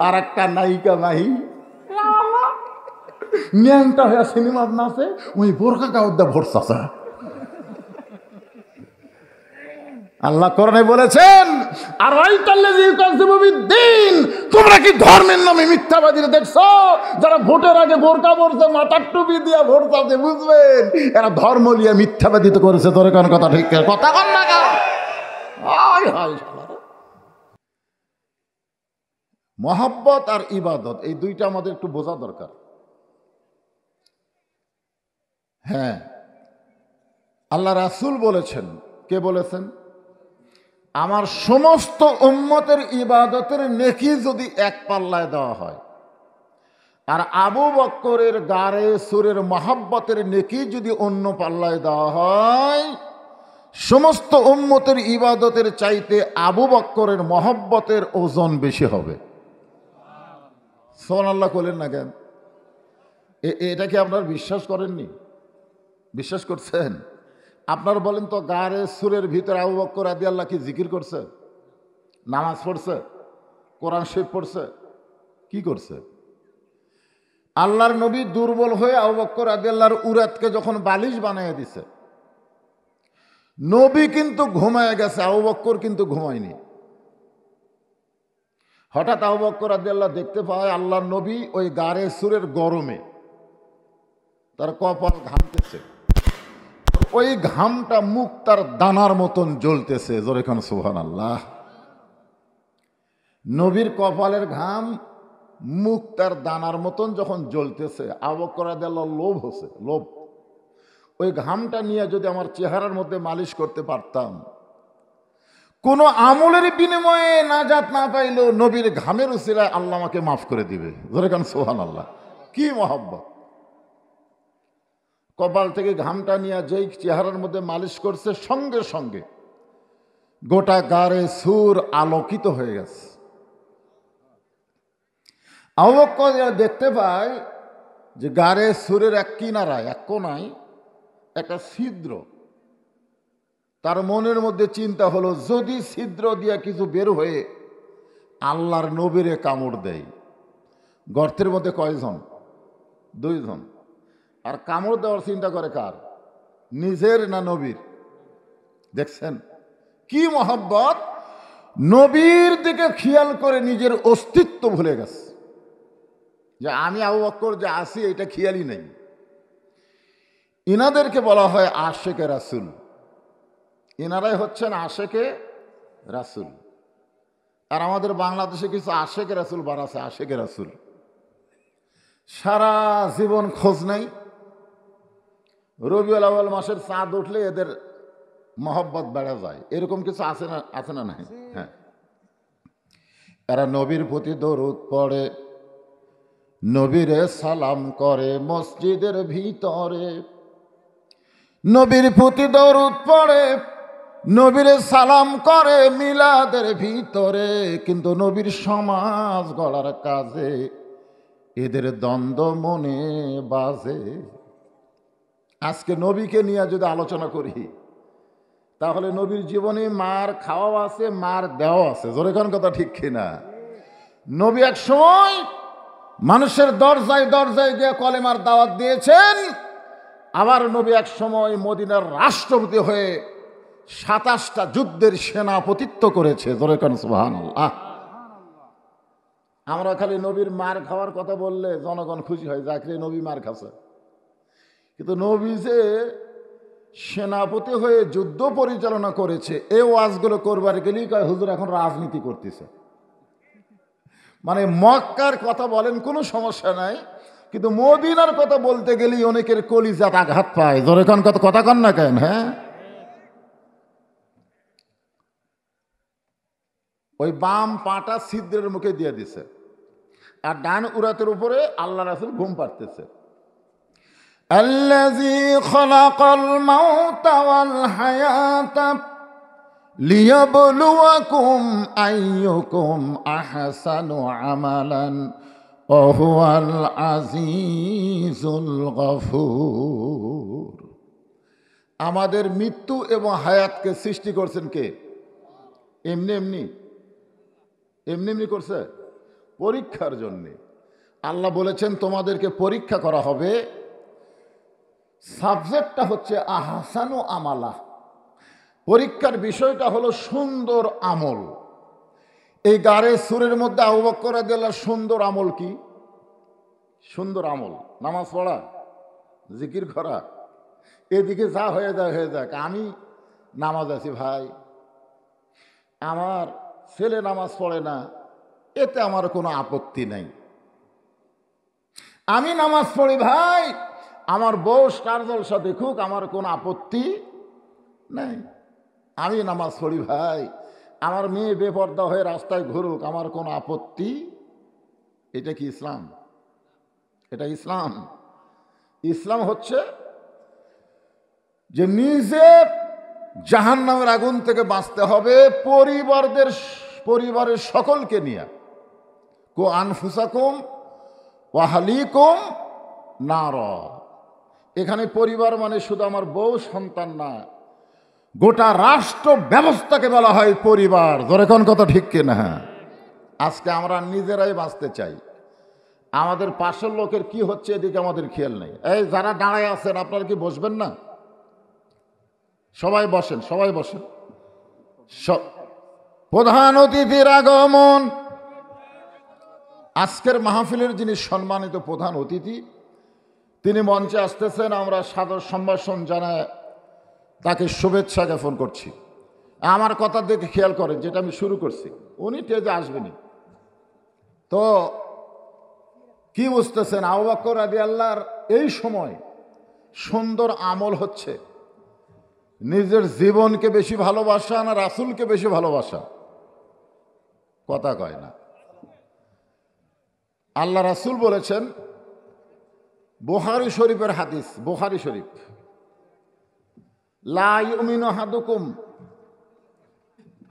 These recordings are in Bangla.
আর একটা নায়িকা মাহি ন্যাংটা হয়ে সিনেমার নাচে ওই বোরকা কাউদ্দা ভরসাছে। আল্লাহ কোরআনে বলেছেন, আর তোমরা কি ধর্মের নামে মিথ্যাবাদীরা দেখছো? যারা ভোটের আগে বোরকা পরছে, মাথার টুপি দিয়া ভোট চাচ্ছে, বুঝবেন এরা ধর্ম নিয়ে মিথ্যাবাদিত করেছে। তোর কোন কথা ঠিক কথা কর না। মহব্বত আর ইবাদত এই দুইটা আমাদের একটু বোঝা দরকার। হ্যাঁ, আল্লাহ রাসূল বলেছেন, কে বলেছেন? আমার সমস্ত উম্মতের ইবাদতের নেকি যদি এক পাল্লায় দেওয়া হয়, আর আবু বকরের গারে সুরের মহব্বতের নেকি যদি অন্য পাল্লায় দেওয়া হয়, সমস্ত উম্মতের ইবাদতের চাইতে আবু বকরের মহব্বতের ওজন বেশি হবে। সুবহানাল্লাহ বলেন না কেন? এটা কি আপনারা বিশ্বাস করেননি? বিশ্বাস করছেন? আপনার বলেন তো, গারে সুরের ভিতরে আবু বকর রাদিয়াল্লাহু কি জিকির করছে, নামাজ পড়ছে, কোরআন শরীফ পড়ছে, কি করছে? আল্লাহর নবী দুর্বল হয়ে আবু বকর রাদিয়াল্লাহুর উরাতকে যখন বালিশ বানিয়ে দিছে, নবী কিন্তু ঘুমায় গেছে, আবু বকর কিন্তু ঘুমায়নি। হঠাৎ আবু বকর রাদিয়াল্লাহু দেখতে পায় আল্লাহর নবী ওই গারে সুরের গরমে তার কপাল ঘামতেছে, ওই ঘামটা মুখ তার দানার মতন জ্বলতেছে। জোরে খান সুবহানাল্লাহ। নবীর কপালের ঘাম মুখ তার দানার মতন যখন জ্বলতেছে, আবু বকর রাদিয়াল্লাহু লোভ হচ্ছে, লোভ। ওই ঘামটা নিয়ে যদি আমার চেহারার মধ্যে মালিশ করতে পারতাম, কোনো আমলের বিনিময়ে নাজাত না পাইলেও নবীর ঘামের উসিলায় আল্লাহ আমাকে মাফ করে দিবে। জোরে খান সুবহানাল্লাহ। কি মহব্বত! কপাল থেকে ঘামটা নিয়ে যেই চেহারার মধ্যে মালিশ করছে, সঙ্গে সঙ্গে গোটা গারে সুর আলোকিত হয়ে গেছে। আবু বকর দেখতে পায় যে গারে সুরের এক কিনারায়, এক কোনায় একটা ছিদ্র। তার মনের মধ্যে চিন্তা হলো, যদি ছিদ্র দিয়ে কিছু বের হয়ে আল্লাহর নবীরে কামড় দেয়। গর্তের মধ্যে কয়জন? 2 জন। আর কামড় দেওয়ার চিন্তা করে কার? নিজের না নবীর? দেখছেন কি মহব্বত! নবীর দিকে খেয়াল করে নিজের অস্তিত্ব ভুলে গেছে, যে আমি আবু বকর যে আছি এটা খেয়ালই নেই। ইনাদেরকে বলা হয় আশেকে রাসূল। ইনারাই হচ্ছেন আশেকে রাসূল। আর আমাদের বাংলাদেশে কিছু আশেকে রাসূল বার আছে, আশেকে রাসূল। সারা জীবন খোঁজ নেই, রবিউল আউয়াল মাসের চাঁদ উঠলে এদের মহব্বত বেড়ে যায়। এরকম কিছু আছে না? আছে না? নাই? হ্যাঁ, এরা নবীর প্রতি দরুদ পড়ে, নবীরে সালাম করে মসজিদের ভিতরে, নবীর প্রতি দরুদ পড়ে, নবীরে সালাম করে মিলাদের ভিতরে, কিন্তু নবীর সমাজ গড়ার কাজে এদের দ্বন্দ্ব মনে বাজে। আজকে নবীকে নিয়ে যদি আলোচনা করি, তাহলে নবীর জীবনে মার খাওয়া আছে, মার দেওয়া আছে। জোরে কোন কথা ঠিক কিনা? নবী এক সময় মানুষের দরজায় দরজায় গিয়ে কলেমার দাওয়াত দিয়েছেন। আবার নবী এক সময় মদিনার রাষ্ট্রপতি হয়ে 27টা যুদ্ধের সেনাপতিত্ব করেছে। জোরে কোন সুবহানাল্লাহ। আমরা খালি নবীর মার খাওয়ার কথা বললে জনগণ খুশি হয়, যাকে নবী মার খাচ্ছে। কিন্তু নবী যে সেনাপতি হয়ে যুদ্ধ পরিচালনা করেছে, এই ওয়াজগুলো করবার গেলেই কয় হুজুর এখন রাজনীতি করতেছে। মানে মক্কার কথা বলেন কোনো সমস্যা নাই, কিন্তু মদিনার কথা বলতে গেলেই অনেকের কলিজাত আঘাত পায়। জোরে কোন কথা কন না কেন? হ্যাঁ, ওই বাম পাটা ছিদ্রের মুখে দিয়ে দিছে, আর ডান উরাতের উপরে আল্লাহ রাসূল ঘুম পাড়তেছে। আল্লাযী খালাকাল মাউতা ওয়াল হায়াতা লিয়াবলুয়াকুম আইয়ুকুম আহসানু আমালান ওয়া হুয়াল আজিজুল গফুর। আমাদের মৃত্যু এবং হায়াতকে সৃষ্টি করছেন কে? এমনি এমনি করছে? পরীক্ষার জন্যে। আল্লাহ বলেছেন তোমাদেরকে পরীক্ষা করা হবে। সাবজেক্টটা হচ্ছে আহসানু আমালা, পরীক্ষার বিষয়টা হলো সুন্দর আমল। এই গারে সুরের মধ্যে আবু বকর রাদিয়াল্লাহু সুন্দর আমল কি? সুন্দর আমল নামাজ পড়া, জিকির করা। এদিকে যা হয়ে যায় হয়ে যাক, আমি নামাজ আছি ভাই, আমার ছেলে নামাজ পড়ে না, এতে আমার কোনো আপত্তি নাই। আমি নামাজ পড়ি ভাই, আমার বউ স্টার জলসা দেখুক, আমার কোনো আপত্তি নাই। আমি নামাজ পড়ি ভাই, আমার মেয়ে বেপর্দা হয়ে রাস্তায় ঘুরুক, আমার কোনো আপত্তি। এটা কি ইসলাম? এটা ইসলাম? ইসলাম হচ্ছে যে নিজে জাহান্নামের আগুন থেকে বাঁচতে হবে, পরিবারের সকলকে নিয়ে। কো আনফুসাকুম ওয়া আহলিকুম নার। এখানে পরিবার মানে শুধু আমার বউ সন্তান না, গোটা রাষ্ট্র ব্যবস্থাকে বলা হয় পরিবার। ধরে কোন কথা ঠিক কিনা? আজকে আমরা নিজেরাই বাঁচতে চাই, আমাদের পাশের লোকের কি হচ্ছে এদিকে আমাদের খেয়াল নেই। এই যারা দাঁড়ায় আছেন আপনারা কি বসবেন না? সবাই বসেন, সবাই বসেন। প্রধান অতিথির আগমন। আজকের মাহফিলের যিনি সম্মানিত প্রধান অতিথি, তিনি মঞ্চে আসতেছেন। আমরা সাদর সম্ভাষণ জানায় তাকে শুভেচ্ছা জ্ঞাপন করছি। আমার কথা দেখে খেয়াল করেন, যেটা আমি শুরু করছি, উনি টেজে আসবেনি তো কি বুঝতেছেন? আবু বকর রাদিয়াল্লাহর এই সময় সুন্দর আমল হচ্ছে নিজের জীবনকে বেশি ভালোবাসা না রাসূলকে বেশি ভালোবাসা? কথা কয় না। আল্লাহ রাসূল বলেছেন, বুখারী শরীফের হাদিস, বুখারী শরীফ, লা ইউমিনু আহাদুকুম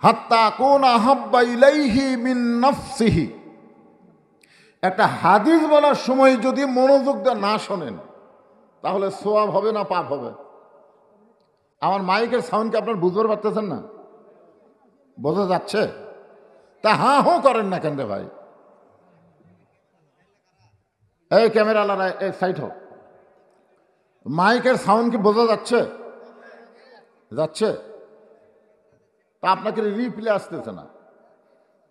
হাত্তা আকুনা আহাব্বা ইলাইহি মিন নাফসিহি। একটা হাদিস বলার সময় যদি মনোযোগ দিয়ে না শোনেন তাহলে সওয়াব হবে না পাপ হবে? আমার মাইকের সাউন্ডকে আপনার বুঝতে পারতেছেন না? বোঝা যাচ্ছে? তা হ্যাঁ হো করেন না কেন রে ভাই? এই ক্যামেরাওয়ালারা এই সাইড হোক, মাইকের সাউন্ড কি বোঝা যাচ্ছে? যাচ্ছে? তা আপনাকে রিপ্লে আসতেছে না।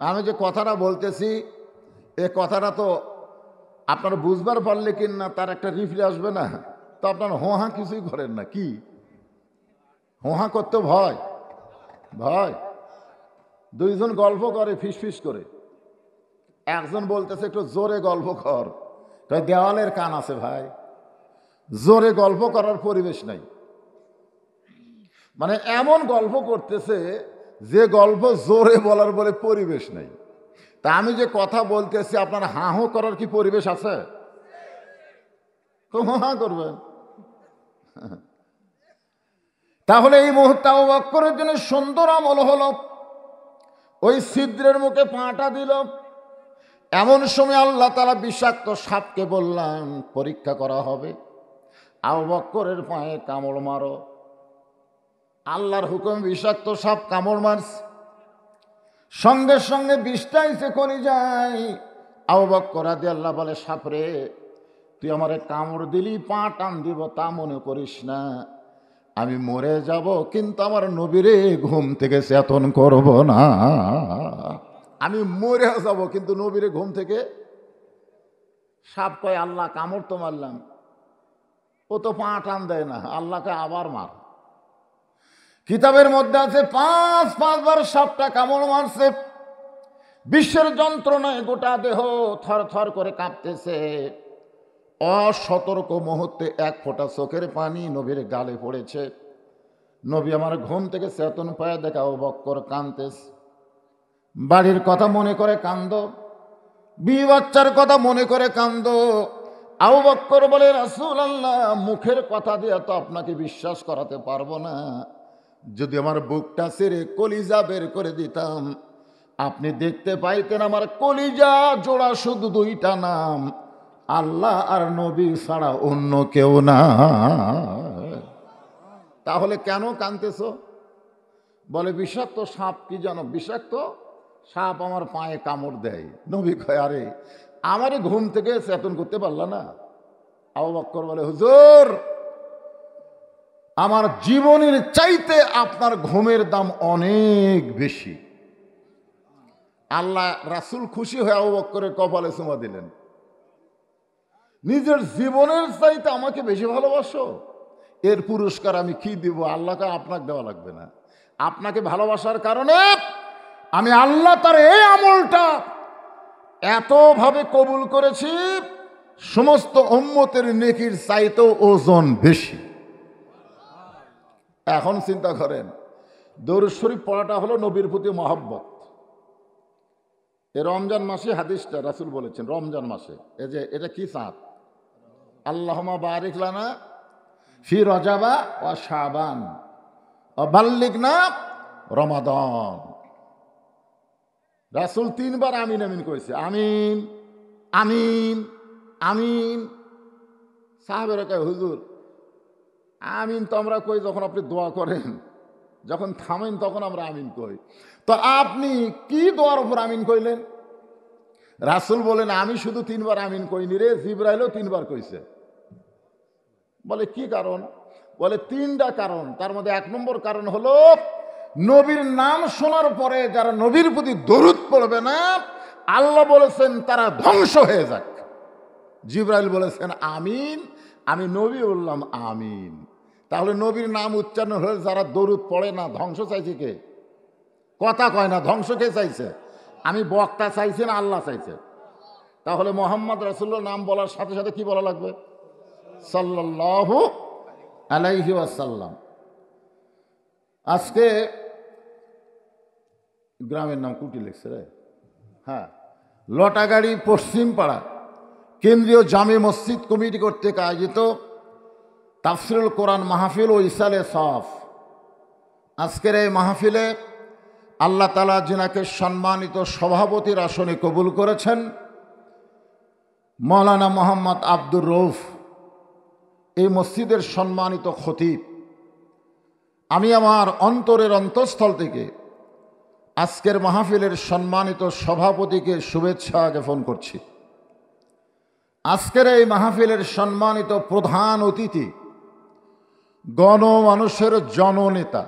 আমি যে কথাটা বলতেছি এ কথাটা তো আপনারা বুঝবার পারলে কি না তার একটা রিপ্লে আসবে না? তো আপনারা হোহা কিছুই করেন না। কি হোহা করতে ভয়? ভয়? দুইজন গল্প করে ফিস করে, একজন বলতেছে একটু জোরে গল্প কর, তাই দেওয়ালের কান আছে ভাই, জোরে গল্প করার পরিবেশ নাই। মানে এমন গল্প করতেছে যে গল্প জোরে বলার বলে পরিবেশ নাই। তা আমি যে কথা বলতেছি আপনার হাঁ হো করার কি পরিবেশ আছে? তো হাঁ করবেন। তাহলে এই মুহূর্তে আবু বকরের জন্য সুন্দর আমল হলো, ওই ছিদ্রের মুখে পাটা দিল। এমন সময় আল্লাহ তাআলা বিষাক্ত সাপকে বললেন পরীক্ষা করা হবে, আবু বকরের পায়ে কামড় মারো। আল্লাহর হুকুম, বিষাক্ত সাপ কামড় মারছে, সঙ্গে সঙ্গে বিষটা এসে করে যায়। আবু বকর রাদিয়াল্লাহু বলে, সাপরে তুই আমারে কামড় দিলি, পা টান দিব তা মনে করিস না, আমি মরে যাব কিন্তু আমার নবীরে ঘুম থেকে চেতন করব না। আমি মরে যাব কিন্তু নবীরে ঘুম থেকে। সাপ কয়, আল্লাহ কামড় তো মারলাম, ও তো পা টান দেয় না, আল্লাহকে আবার মার। কিতাবের মধ্যে আছে 5বার সাপটা কামড় মারছে, বিশ্বের যন্ত্রণায় গোটা দেহ থর থর করে কাঁপতেছে। অসতর্ক মুহূর্তে এক ফোঁটা চোখের পানি নবীর গালে পড়েছে। নবী আমার ঘুম থেকে চেতন পায় দেখা আবু বকর কাঁদতেছে। বাড়ির কথা মনে করে কান্দ, বিবি বাচ্চার কথা মনে করে কান্দ। আবু বকর বলে, রাসূলুল্লাহ মুখের কথা দিয়ে তো আপনাকে বিশ্বাস করাতে পারবো না, যদি আমার বুকটা ছেড়ে কলিজা বের করে দিতাম আপনি দেখতে পাইতেন আমার কলিজা জোড়া শুধু দুইটা নাম, আল্লাহ আর নবী ছাড়া অন্য কেউ না। তাহলে কেন কাঁদতেছ? বলে বিষাক্ত সাপ। কি জানো? বিষাক্ত সাপ আমার পায়ে কামড় দেয়। নবী কয়, আরে আমারে ঘুম থেকে চেতন করতে পারলা না? আবু বকর বলে, হুজুর আমার জীবনের চাইতে আপনার ঘুমের দাম অনেক বেশি। আল্লাহ রাসূল খুশি হয়ে আবু বকরের কপালে চুমা দিলেন। নিজের জীবনের চাইতে আমাকে বেশি ভালোবাসো, এর পুরস্কার আমি কি দিব? আল্লাহকে আপনাকে দেওয়া লাগবে না। আপনাকে ভালোবাসার কারণে আমি আল্লাহ তার এই আমলটা এতভাবে কবুল করেছি, সমস্ত উম্মতের নেকির চাইতেও ওজন বেশি। এখন চিন্তা করেন, দরুদ শরীফ পড়াটা হলো নবীর প্রতি মহব্বত। এই রমজান মাসে হাদিসটা রাসূল বলেছেন, রমজান মাসে এই যে এটা কি চাঁদ, আল্লাহুম্মা বারিক লানা ফি রজাবা ওয়া শাবান ওয়া বাল্লিগনা রমাদান। রাসূল 3 বার আমিন আমিন করেছে, আমিন আমিন আমিন। সাহাবেরা কয়, হুজুর আমিন তো আমরা কই যখন আপনি দোয়া করেন, যখন থামেন তখন আমরা আমিন কই, তো আপনি কি দোয়ার উপর আমিন কইলেন? রাসূল বলেন, আমি শুধু 3 বার আমিন কইনি রে, জিবরাইলও 3 বার কইছে। বলে কি কারণ? বলে 3টা কারণ। তার মধ্যে 1 নম্বর কারণ হলো, নবীর নাম শোনার পরে যারা নবীর প্রতি দরুদ পড়বে না, আল্লাহ বলেছেন তারা ধ্বংস হয়ে যাক। জিবরাইল বলেছেন আমিন, আমি নবী বললাম আমিন। তাহলে নবীর নাম উচ্চারণ হয়ে যারা দরুদ পড়ে না, ধ্বংস চাইছে কে? কথা কয় না, ধ্বংস কে চাইছে? আমি বক্তা চাইছি না আল্লাহ চাইছে? তাহলে মোহাম্মদ রাসূলুল্লাহর নাম বলার সাথে সাথে কি বলা লাগবে? সাল্লাল্লাহু আলাইহি ওয়াসাল্লাম। আজকে গ্রামের নাম কুটি লিখছে রে, হ্যাঁ, লটাগাড়ি পশ্চিম পাড়া কেন্দ্রীয় জামে মসজিদ কমিটি কর্তৃক আয়োজিত তাফসিরুল কোরআন মাহফিল ও ইসালে সফ। আজকের এই মাহফিলে আল্লাহ তাআলা যিনাকে সম্মানিত সভাপতির আসনে কবুল করেছেন, মাওলানা মোহাম্মদ আব্দুর রউফ, এই মসজিদের সম্মানিত খতিব, আমি আমার অন্তরের অন্তঃস্থল থেকে আজকের মাহফিলের সম্মানিত সভাপতিকে শুভেচ্ছা জ্ঞাপন করছি। আজকের এই মাহফিলের সম্মানিত প্রধান অতিথি, গণমানুষের জননেতা,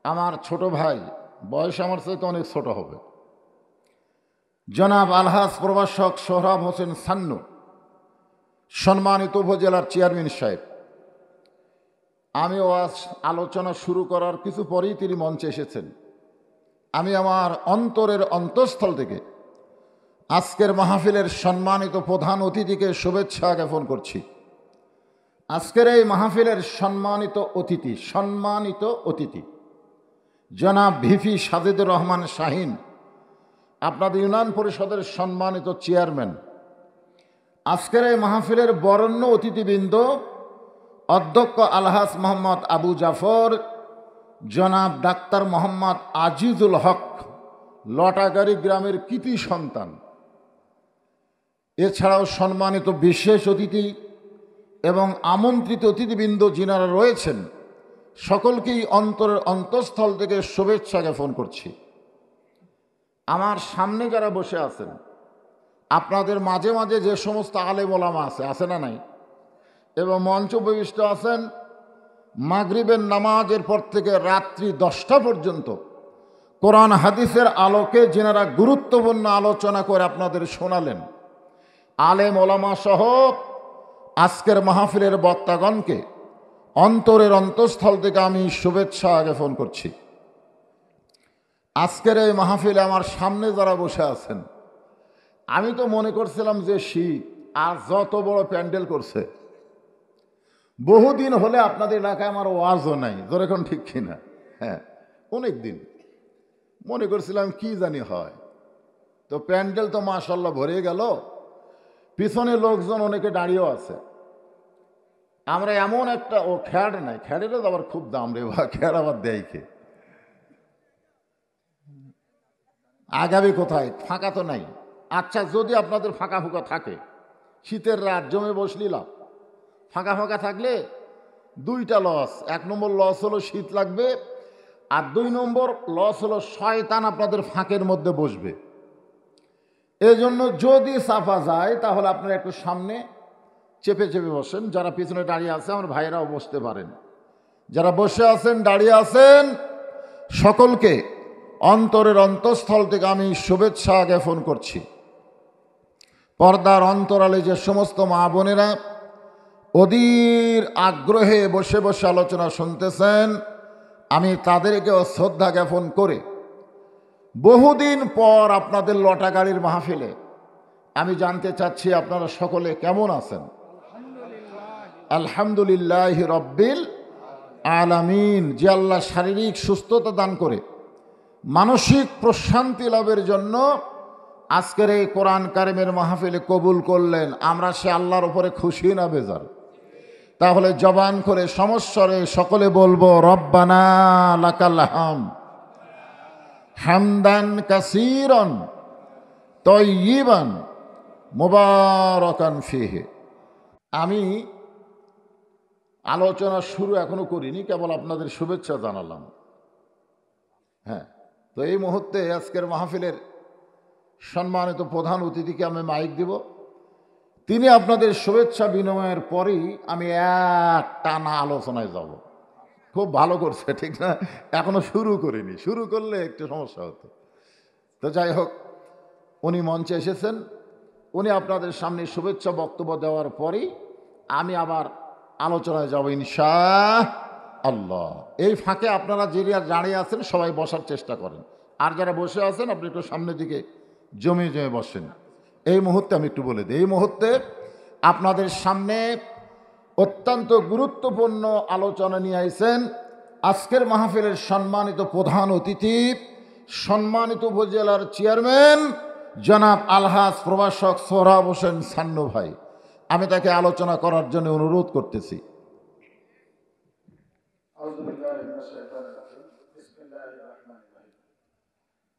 আমার ছোট ভাই, বয়স আমার চাইতে অনেক ছোট হবে, জনাব আলহাজ প্রভাষক সোহরাব হোসেন সান্নু, সম্মানিত উপজেলার চেয়ারম্যান সাহেব। আমি ওয়াজ আলোচনা শুরু করার কিছু পরেই তিনি মঞ্চে এসেছেন। আমি আমার অন্তরের অন্তঃস্থল থেকে আজকের মাহফিলের সম্মানিত প্রধান অতিথিকে শুভেচ্ছা জ্ঞাপন করছি। আজকের এই মাহফিলের সম্মানিত অতিথি জনাব ভিপি সাজিদুর রহমান শাহিন, আপনাদের ইউনিয়ন পরিষদের সম্মানিত চেয়ারম্যান। আজকের এই মাহফিলের বরেণ্য অতিথিবৃন্দ, অধ্যক্ষ আলহাজ মোহাম্মদ আবু জাফর, জনাব ডাক্তার মোহাম্মদ আজিজুল হক, লটাগাড়ি গ্রামের কৃতি সন্তান। এছাড়াও সম্মানিত বিশেষ অতিথি এবং আমন্ত্রিত অতিথিবৃন্দ যিনারা রয়েছেন, সকলকেই অন্তরের অন্তঃস্থল থেকে শুভেচ্ছা জ্ঞাপন করছি। আমার সামনে যারা বসে আছেন, আপনাদের মাঝে মাঝে যে সমস্ত আলেম ওলামা আছে না নাই, এবং মঞ্চ উপবিষ্ট আছেন, মাগরিবের নামাজের পর থেকে রাত্রি 10টা পর্যন্ত কোরআন হাদিসের আলোকে যিনারা গুরুত্বপূর্ণ আলোচনা করে আপনাদের শোনালেন, আলেম ওলামা সহ আজকের মাহফিলের বক্তাগণকে অন্তরের অন্তঃস্থল থেকে আমি শুভেচ্ছা জ্ঞাপন করছি। আজকের এই মাহফিলে আমার সামনে যারা বসে আছেন, আমি তো মনে করছিলাম যে শীত, আর যত বড় প্যান্ডেল করছে, বহুদিন হলে আপনাদের এলাকায় আমার ওয়াজও নাই, যেরকম ঠিক কিনা? হ্যাঁ, অনেক দিন মনে করছিলাম কি জানি হয়, তো প্যান্ডেল তো মাশাআল্লাহ ভরে গেল, পিছনে লোকজন অনেকে দাঁড়িয়েও আছে। আমরা এমন একটা, ও খ্যাড় নাই, খ্যাড়েরও আবার খুব দাম রে বা, খ্যাড় আবার দেয় কে? আগামী কোথায়? ফাঁকা তো নাই। আচ্ছা, যদি আপনাদের ফাঁকা ফুঁকা থাকে, শীতের রাত জমে বসলিলাম, ফাঁকা ফাঁকা থাকলে 2টা লস। 1 নম্বর লস হলো শীত লাগবে, আর 2 নম্বর লস হলো শয়তান আপনাদের ফাঁকের মধ্যে বসবে। এজন্য যদি চাপা যায় তাহলে আপনারা একটু সামনে চেপে চেপে বসেন। যারা পিছনে দাঁড়িয়ে আছে আমার ভাইয়েরাও বসতে পারেন। যারা বসে আছেন, দাঁড়িয়ে আছেন, সকলকে অন্তরের অন্তঃস্থল থেকে আমি শুভেচ্ছা জ্ঞাপন করছি। পর্দার অন্তরালে যে সমস্ত মা বোনেরা অধীর আগ্রহে বসে বসে আলোচনা শুনতেছেন, আমি তাদেরকেও শ্রদ্ধা জ্ঞাপন করে বহুদিন পর আপনাদের লটা গাড়ির মাহফিলে আমি জানতে চাচ্ছি আপনারা সকলে কেমন আছেন। আলহামদুলিল্লাহ রব্বিল আলামিন। যে আল্লাহ শারীরিক সুস্থতা দান করে মানসিক প্রশান্তি লাভের জন্য আজকের এই কোরআন কারিমের মাহফিলে কবুল করলেন, আমরা সে আল্লাহর উপরে খুশি না বেজার? তাহলে জবান করে সমস্বরে সকলে বলবো রব্বানা লাকাল হামদ হামদান কাসীরান তাইয়িবান মুবারাকান ফিহি। আমি আলোচনা শুরু এখনো করিনি, কেবল আপনাদের শুভেচ্ছা জানালাম। হ্যাঁ, তো এই মুহূর্তে আজকের মাহফিলের সম্মানিত প্রধান অতিথিকে আমি মাইক দিব। তিনি আপনাদের শুভেচ্ছা বিনিময়ের পরেই আমি এক টানা আলোচনায় যাব। খুব ভালো করছে, ঠিক না? এখনো শুরু করিনি, শুরু করলে একটু সমস্যা হতো। তো যাই হোক, উনি মঞ্চে এসেছেন, উনি আপনাদের সামনে শুভেচ্ছা বক্তব্য দেওয়ার পরেই আমি আবার আলোচনায় যাব ইনশাআল্লাহ। এই ফাঁকে আপনারা যারা দাঁড়িয়ে আছেন সবাই বসার চেষ্টা করেন, আর যারা বসে আছেন আপনি একটু সামনের দিকে জমে জমে বসেন। এই মুহূর্তে আমি একটু বলে দিই, এই মুহূর্তে আপনাদের সামনে অত্যন্ত গুরুত্বপূর্ণ আলোচনা নিয়ে আইছেন আজকের মাহফিলের সম্মানিত প্রধান অতিথি, সম্মানিত উপজেলার চেয়ারম্যান জনাব আলহাজ প্রভাষক সোহরাব হোসেন সান্নু ভাই। আমি তাকে আলোচনা করার জন্য অনুরোধ করতেছি।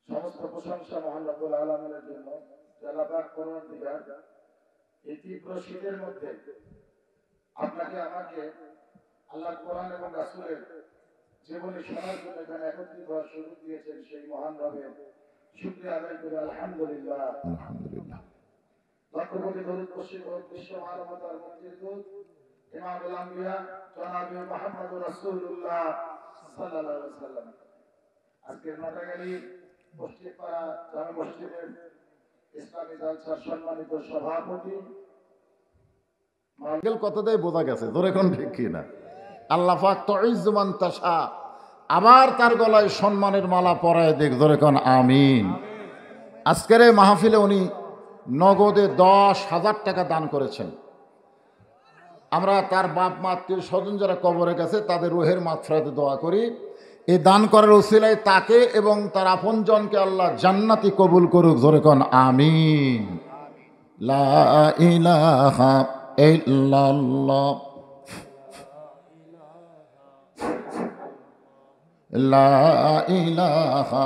সমস্ত প্রশংসা মহান রব্বুল আলামিনের জন্য, যারা পাক পরওয়ারদিগার এই তীব্র শীতের মধ্যে আপনাকে আমাকে আল্লাহ কোরআন এবং রাসূলের জীবনী শোনার জন্য এখানে একত্রিত হওয়ার সুযোগ দিয়েছেন, সেই মহান রবের শুকরিয়া আদায় করি আলহামদুলিল্লাহ। আলহামদুলিল্লাহ। লক্ষ কোটি দরুদ বর্ষিত হোক বিশ্ব মানবতার মুক্তির দূত ইমামুল আম্বিয়া জনাবে মুহাম্মদুর রাসূলুল্লাহ সাল্লাল্লাহু আলাইহি ওয়াসাল্লাম। আজকের নটাগালি মসজিদ পাড়া জামে মসজিদের ইসলামী জালসার সম্মানিত সভাপতি মার্গেল কথাটাই বোঝা গেছে, ধরে কোন ঠিক কি না। আল্লাহ পাক তুইজ্জু মান তাশা, আবার তার গলায় সম্মানের মালা পরায় দেখ, ধরে কোন আমিন। আজকের এই মাহফিলে উনি নগদে 10,000 টাকা দান করেছেন। আমরা তার বাপ মা আত্মীয় স্বজন যারা কবরে গেছে তাদের রুহের মাগফিরাতে দোয়া করি। এই দান করার উসিলায় তাকে এবং তার আপনজনকে আল্লাহ জান্নাতি কবুল করুক, জোরে কোন আমিন। লা ইলাহা ইল্লাল্লাহ লা ইলাহা,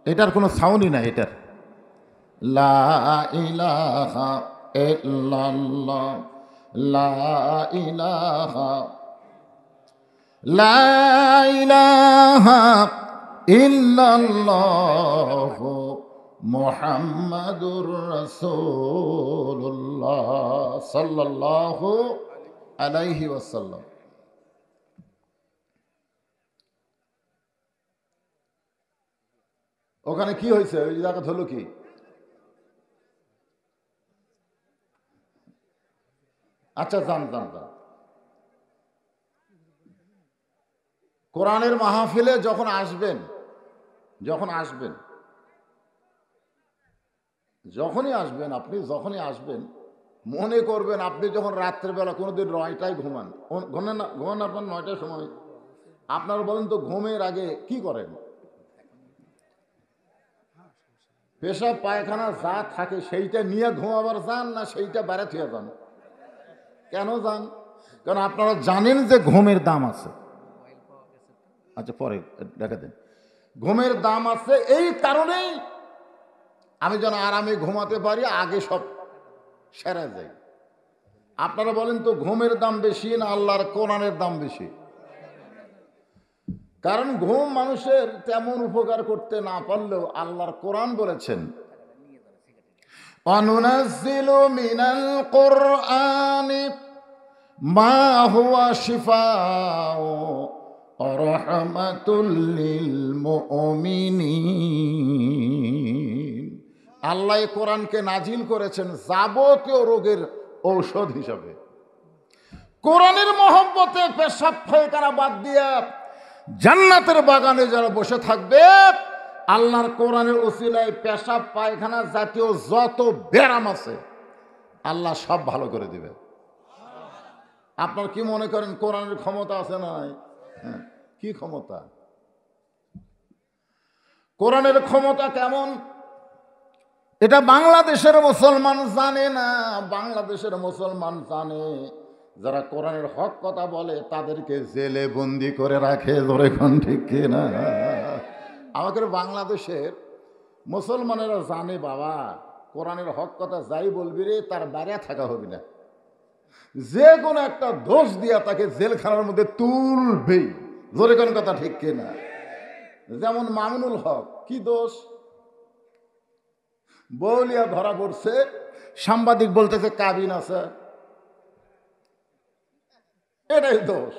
এটার কোনো সাউন্ডই নাই এটার। লা ইলাহা ইল্লাল্লাহ লা ইলাহা লা ইলাহা ইল্লাল্লাহ মুহাম্মাদুর রাসূলুল্লাহ সাল্লাল্লাহু আলাইহি ওয়াসাল্লাম। ওখানে কি হয়েছে? ওই জায়গা হলো কি? আচ্ছা, যান যান যান। কোরআনের মাহফিলে যখন আসবেন যখনই আসবেন মনে করবেন আপনি যখন রাত্রেবেলা কোনোদিন 9টায় ঘুমান আপনার 9টার সময়, আপনারা বলেন তো ঘুমের আগে কি করেন? পেশাব পায়খানা যা থাকে সেইটা নিয়ে ঘুমাবার যান, না সেইটা বেড়া থুয়ে যান? কেন যান? কারণ আপনারা জানেন যে ঘুমের দাম আছে। আচ্ছা, পরে দেখা দেন। ঘুমের দাম আছে, এই কারণেই আমি যেন আরামে ঘুমাতে পারি, আগে সব সেরা যাই। আপনারা বলেন তো ঘুমের দাম বেশি না আল্লাহর কোরআনের দাম বেশি? কারণ ঘুম মানুষের তেমন উপকার করতে না পারলেও আল্লাহর কোরআন বলেছেন, অনুনাজ্জিলু মিনাল কুরআনি মা হুয়া শিফাউ ওয়া রাহমাতুল লিল মুমিনিন। আল্লাহ কোরআনকে নাজিল করেছেন যাবতীয় রোগের ঔষধ হিসাবে। কোরআনের মহব্বতে পেশাব পায়খানা বাদ দিয়া জান্নাতের বাগানে যারা বসে থাকবে, আল্লাহর কোরআনের উসিলায় পেশাব পায়খানা জাতীয় যত ব্যারাম আছে আল্লাহ সব ভালো করে দিবে। আপনার কি মনে করেন কোরআনের ক্ষমতা আছে না? হ্যাঁ, কি ক্ষমতা? কোরআনের ক্ষমতা কেমন এটা বাংলাদেশের মুসলমান জানে না। বাংলাদেশের মুসলমান জানে, যারা কোরআনের হক কথা বলে তাদেরকে জেলে বন্দি করে রাখে। ধরে কোন ঠিক কিনা? আমাদের বাংলাদেশের মুসলমানেরা জানে বাবা কোরআনের হক কথা যাই বলবি রে তার বাইরে থাকা হবে না, যে কোনো একটা দোষ দিয়া তাকে জেলখানার মধ্যে তুলবেই। ধরে কোন কথা ঠিক কিনা? যেমন মামুনুল হক, কি দোষ? বলিয়া ধরা পড়ছে, সাংবাদিক বলতেছে কাবিন আছে, এটাই দোষ।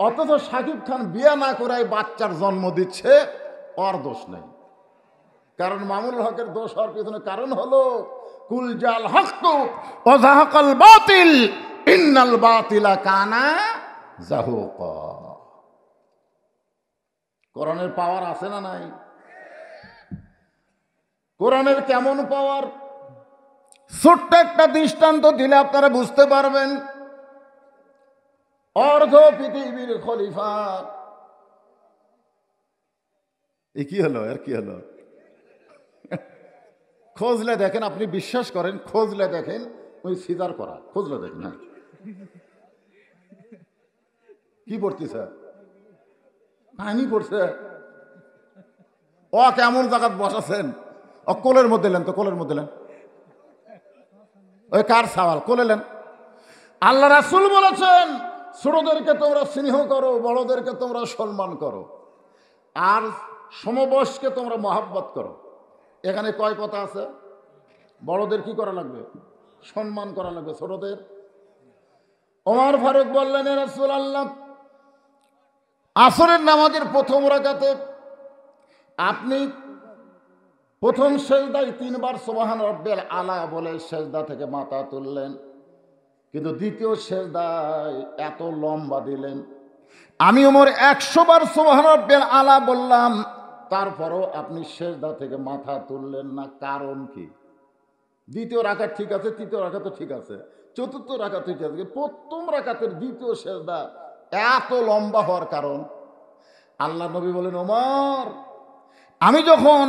অথচ শাকিব খান বিয়ে না করায় বাচ্চার জন্ম দিচ্ছে, ওর দোষ নেই। কারণ মামুনুল হকের দোষ হওয়ার পিছনে কারণ হলো কুল জাল হক ওয়া যাহাকাল বাতিল ইন্নাল বাতিলা কানা যাহুকা। কোরআনের পাওয়ার আছে না নাই? কোরআনের কেমন পাওয়ার? ছোট্ট একটা দৃষ্টান্ত দিলে আপনারা বুঝতে পারবেন। অর্ধ পৃথিবীর খলিফা, এ কি হলো? এর কি হলো? খোঁজলে দেখেন, আপনি বিশ্বাস করেন, খোঁজলে দেখেন ওই সিজার করা, খোঁজলে দেখেন। হ্যাঁ, কি পড়তেছে? পানি পড়ছে। ও কেমন জায়গায় বসাছেন? ও কোলের মধ্যে লেন, তো কোলের মধ্যে লেন। ওই কার সওয়াল? কোলে লেন। আল্লাহ রাসূল বলেছেন ছোটদেরকে তোমরা স্নেহ করো, বড়দেরকে তোমরা সম্মান করো, আর সমবয়স্ককে তোমরা মহব্বত করো। এখানে কয় কথা আছে? বড়দের কি করা লাগবে? সম্মান করা লাগবে। ছোটদের? ওমর ফারুক বললেন, এ রাসূলুল্লাহ, আসরের নামাজের প্রথম রাকাতে আপনি প্রথম সেজদায় 3 বার সুবহান রাব্বিল আলা বলে সেজদা থেকে মাথা তুললেন, কিন্তু দ্বিতীয় সেজদায় এত লম্বা দিলেন। আমি ওমর 100 বার সুবহান রাব্বিল আলা বললাম, তারপরও আপনি সেজদা থেকে মাথা তুললেন না, কারণ কি? দ্বিতীয় রাকাত ঠিক আছে, তৃতীয় রাকাতও ঠিক আছে, চতুর্থ রাকাত ঠিক আছে, প্রথম রাকাতের দ্বিতীয় সেজদা এত লম্বা হওয়ার কারণ? আল্লাহ নবী বলেন, ওমর, আমি যখন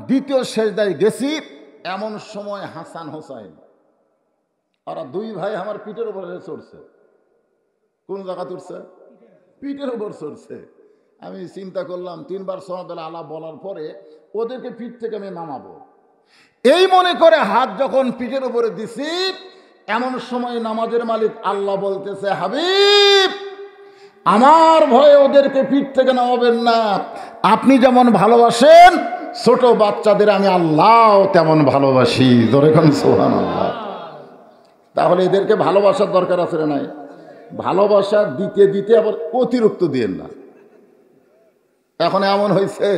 দ্বিতীয় সেজদায় গেছি এমন সময় হাসান হোসাইন ওরা 2 ভাই আমার পিঠের উপরে চড়ছে। কোন জায়গা চড়ছে? পিঠের উপর চড়ছে। আমি চিন্তা করলাম 3 বার সুবহানাল্লাহ আলা বলার পরে ওদেরকে পিঠ থেকে আমি নামাবো, এই মনে করে হাত যখন পিঠের উপরে দিছি, এমন সময় নামাজের মালিক আল্লাহ বলতেছে, হাবিব, আমার ভয়ে ওদেরকে পিঠ থেকে নামাবেন না। আপনি যেমন ভালোবাসেন ছোট বাচ্চাদের, আমি আল্লাহ তেমন ভালোবাসি। জোরে কোন সুবহানাল্লাহ। তাহলে এদেরকে ভালোবাসার দরকার আছে না নাই? ভালোবাসা দিতে দিতে আবার অতিরিক্ত দিয়েন না। এখন এমন হয়েছে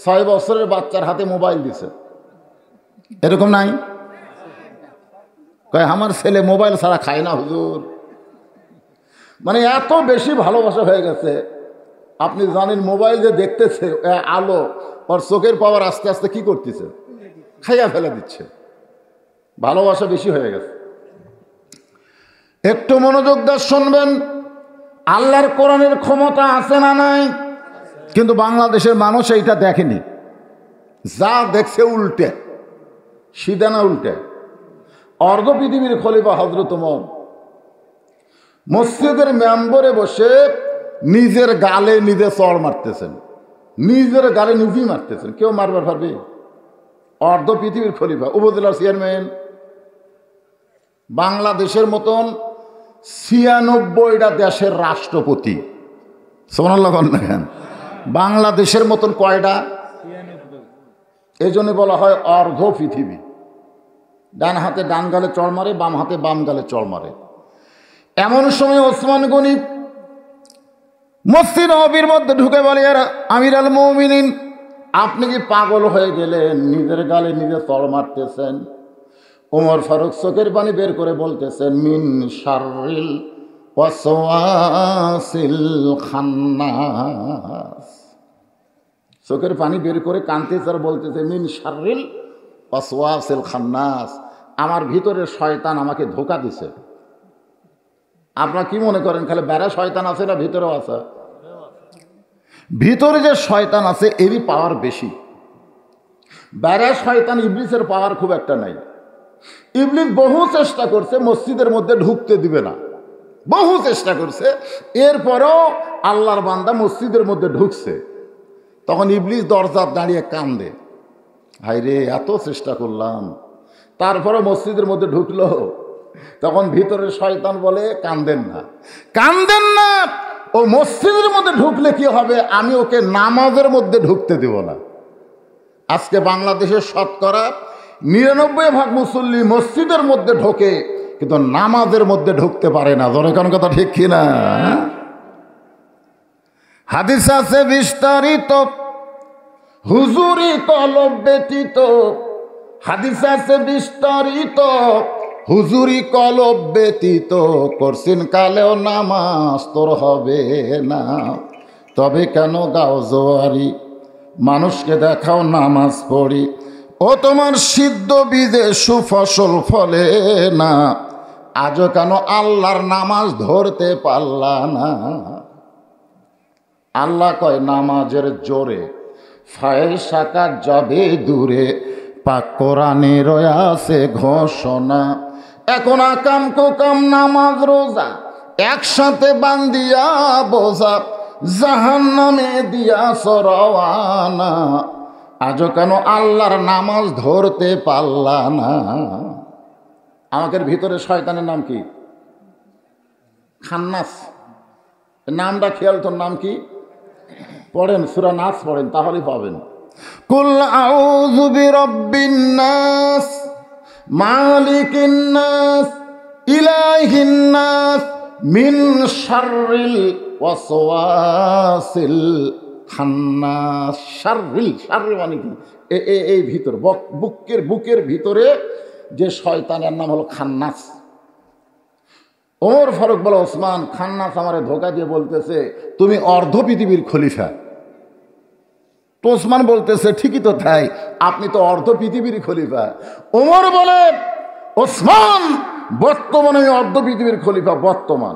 6 বছরের বাচ্চার হাতে মোবাইল দিছে, এরকম নাই? কয় আমার ছেলে মোবাইল ছাড়া খায় না হুজুর। মানে এত বেশি ভালোবাসা হয়ে গেছে। আপনি জানেন মোবাইল যে দেখতেছে আলো, ওর চোখের পাওয়ার আস্তে আস্তে কি করতেছে? খাইয়া ফেলে দিচ্ছে। ভালোবাসা বেশি হয়ে গেছে। একটু মনোযোগ দিয়ে শুনবেন, আল্লাহর কোরআনের ক্ষমতা আছে না নাই? কিন্তু বাংলাদেশের মানুষ এইটা দেখেনি, যা দেখছে উল্টে, সিধা না উল্টে। অর্ধ পৃথিবীর খলিফা হযরত ওমর মসজিদের মেম্বরে বসে নিজের গালে নিজে চড় মারতেছেন, নিজের গালে নিজেই মারতেছেন। কেউ মারবার পারবে? অর্ধ পৃথিবীর খলিফা, উপজেলার চেয়ারম্যান, বাংলাদেশের মতন 96টা দেশের রাষ্ট্রপতি, সুবহানাল্লাহ দেখেন, বাংলাদেশের মতন কয়টা? এই জন্য বলা হয় অর্ধ পৃথিবী। ডান হাতে ডান গালে চড় মারে, বাম হাতে বাম গালে চড় মারে। এমন সময় ওসমান গনি মসজিদ নববীর মধ্যে ঢুকে বলে, আমির আল মুমিনিন, আপনি কি পাগল হয়ে গেলেন? নিজের গালে নিজে চড় মারতেছেন। ওমর ফারুক চোখের পানি বের করে বলতেছেন, মিন শাররিল ওয়াসওয়াসিল খান্নাস। চোখের পানি বের করে কাঁদতেছে আর বলতেছে, মিন শাররিল ওয়াসওয়াসিল খান্নাস, আমার ভিতরে শয়তান আমাকে ধোঁকা দিছে। আপনারা কি মনে করেন খালি বেড়া শয়তান আছে না ভিতরেও আছে? ভিতরে যে শয়তান আছে এরই পাওয়ার বেশি। বেড়া শয়তান ইবলিসের পাওয়ার খুব একটা নাই। ইবলিস বহু চেষ্টা করছে মসজিদের মধ্যে ঢুকতে দিবে না, বহু চেষ্টা করছে, এরপরেও আল্লাহর বান্দা মসজিদের মধ্যে ঢুকছে। তখন ইবলিস দরজার দাঁড়িয়ে কান্দে, হায় রে এত চেষ্টা করলাম, তারপরে মসজিদের মধ্যে ঢুকলো। তখন ভিতরে শয়তান বলে, কান্দেন না, কান্দেন না, ও মসজিদের মধ্যে ঢুকলে কি হবে, আমি ওকে নামাজের মধ্যে ঢুকতে দেব না। আজকে বাংলাদেশের শতকরা ৯৯% মুসল্লি মসজিদের মধ্যে ঢোকে, কিন্তু নামাজের মধ্যে ঢুকতে পারে না। জোরে কোন কথা ঠিক কিনা? হাদিস আছে বিস্তারিত, হুজুরি কলব ব্যতীত। হাদিস আছে বিস্তারিত, হুজুরি কলব ব্যতীত করছিন কালেও নামাজ তোর হবে না। তবে কেন গাও জোয়ারি, মানুষকে দেখাও নামাজ পড়ি, ও তোমার সিদ্ধ বীজে সুফসল ফলে না। আজও কেন আল্লাহর নামাজ ধরতে পারলা না? আল্লাহ কয় নামাজের জোরে ফায়সাকা যাবে দূরে, পাক কোরআনে রয়াছে ঘোষণা। এখন আকাম কোকাম নামাজ রোজা একসাথে বান্দিয়া বোঝা, জাহান্নামে দিয়া সরওয়ানা। আজও কেন আল্লাহর নামাজ ধরতে পারলা না? আমাদের ভিতরে শয়তানের নাম কি? খান্নাস। নামটা খেয়াল, তোর নাম কি? পড়েন, সূরা নাস পড়েন, তাহলেই পাবেন। কুল আউযু বিরাব্বিন নাস, মালিকিন নাস, ইলাহিন নাস, মিন শাররিল ওয়াসওয়াসিল খান্নাস। শাররিল, শাররি মানে কি? এই ভিতর বুকের ভিতরে যে শয়তানের নাম হলো খান্নাস। ওমর ফারুক বলে, ওসমান, খান্নাস আমারে ধোকা দিয়ে বলতেছে তুমি অর্ধ পৃথিবীর খলিফা। তো ওসমান বলতেছে, ঠিকই তো তাই, আপনি তো অর্ধ পৃথিবীর খলিফা। ওমর বলে, ওসমান, বর্তমানে অর্ধ পৃথিবীর খলিফা বর্তমান।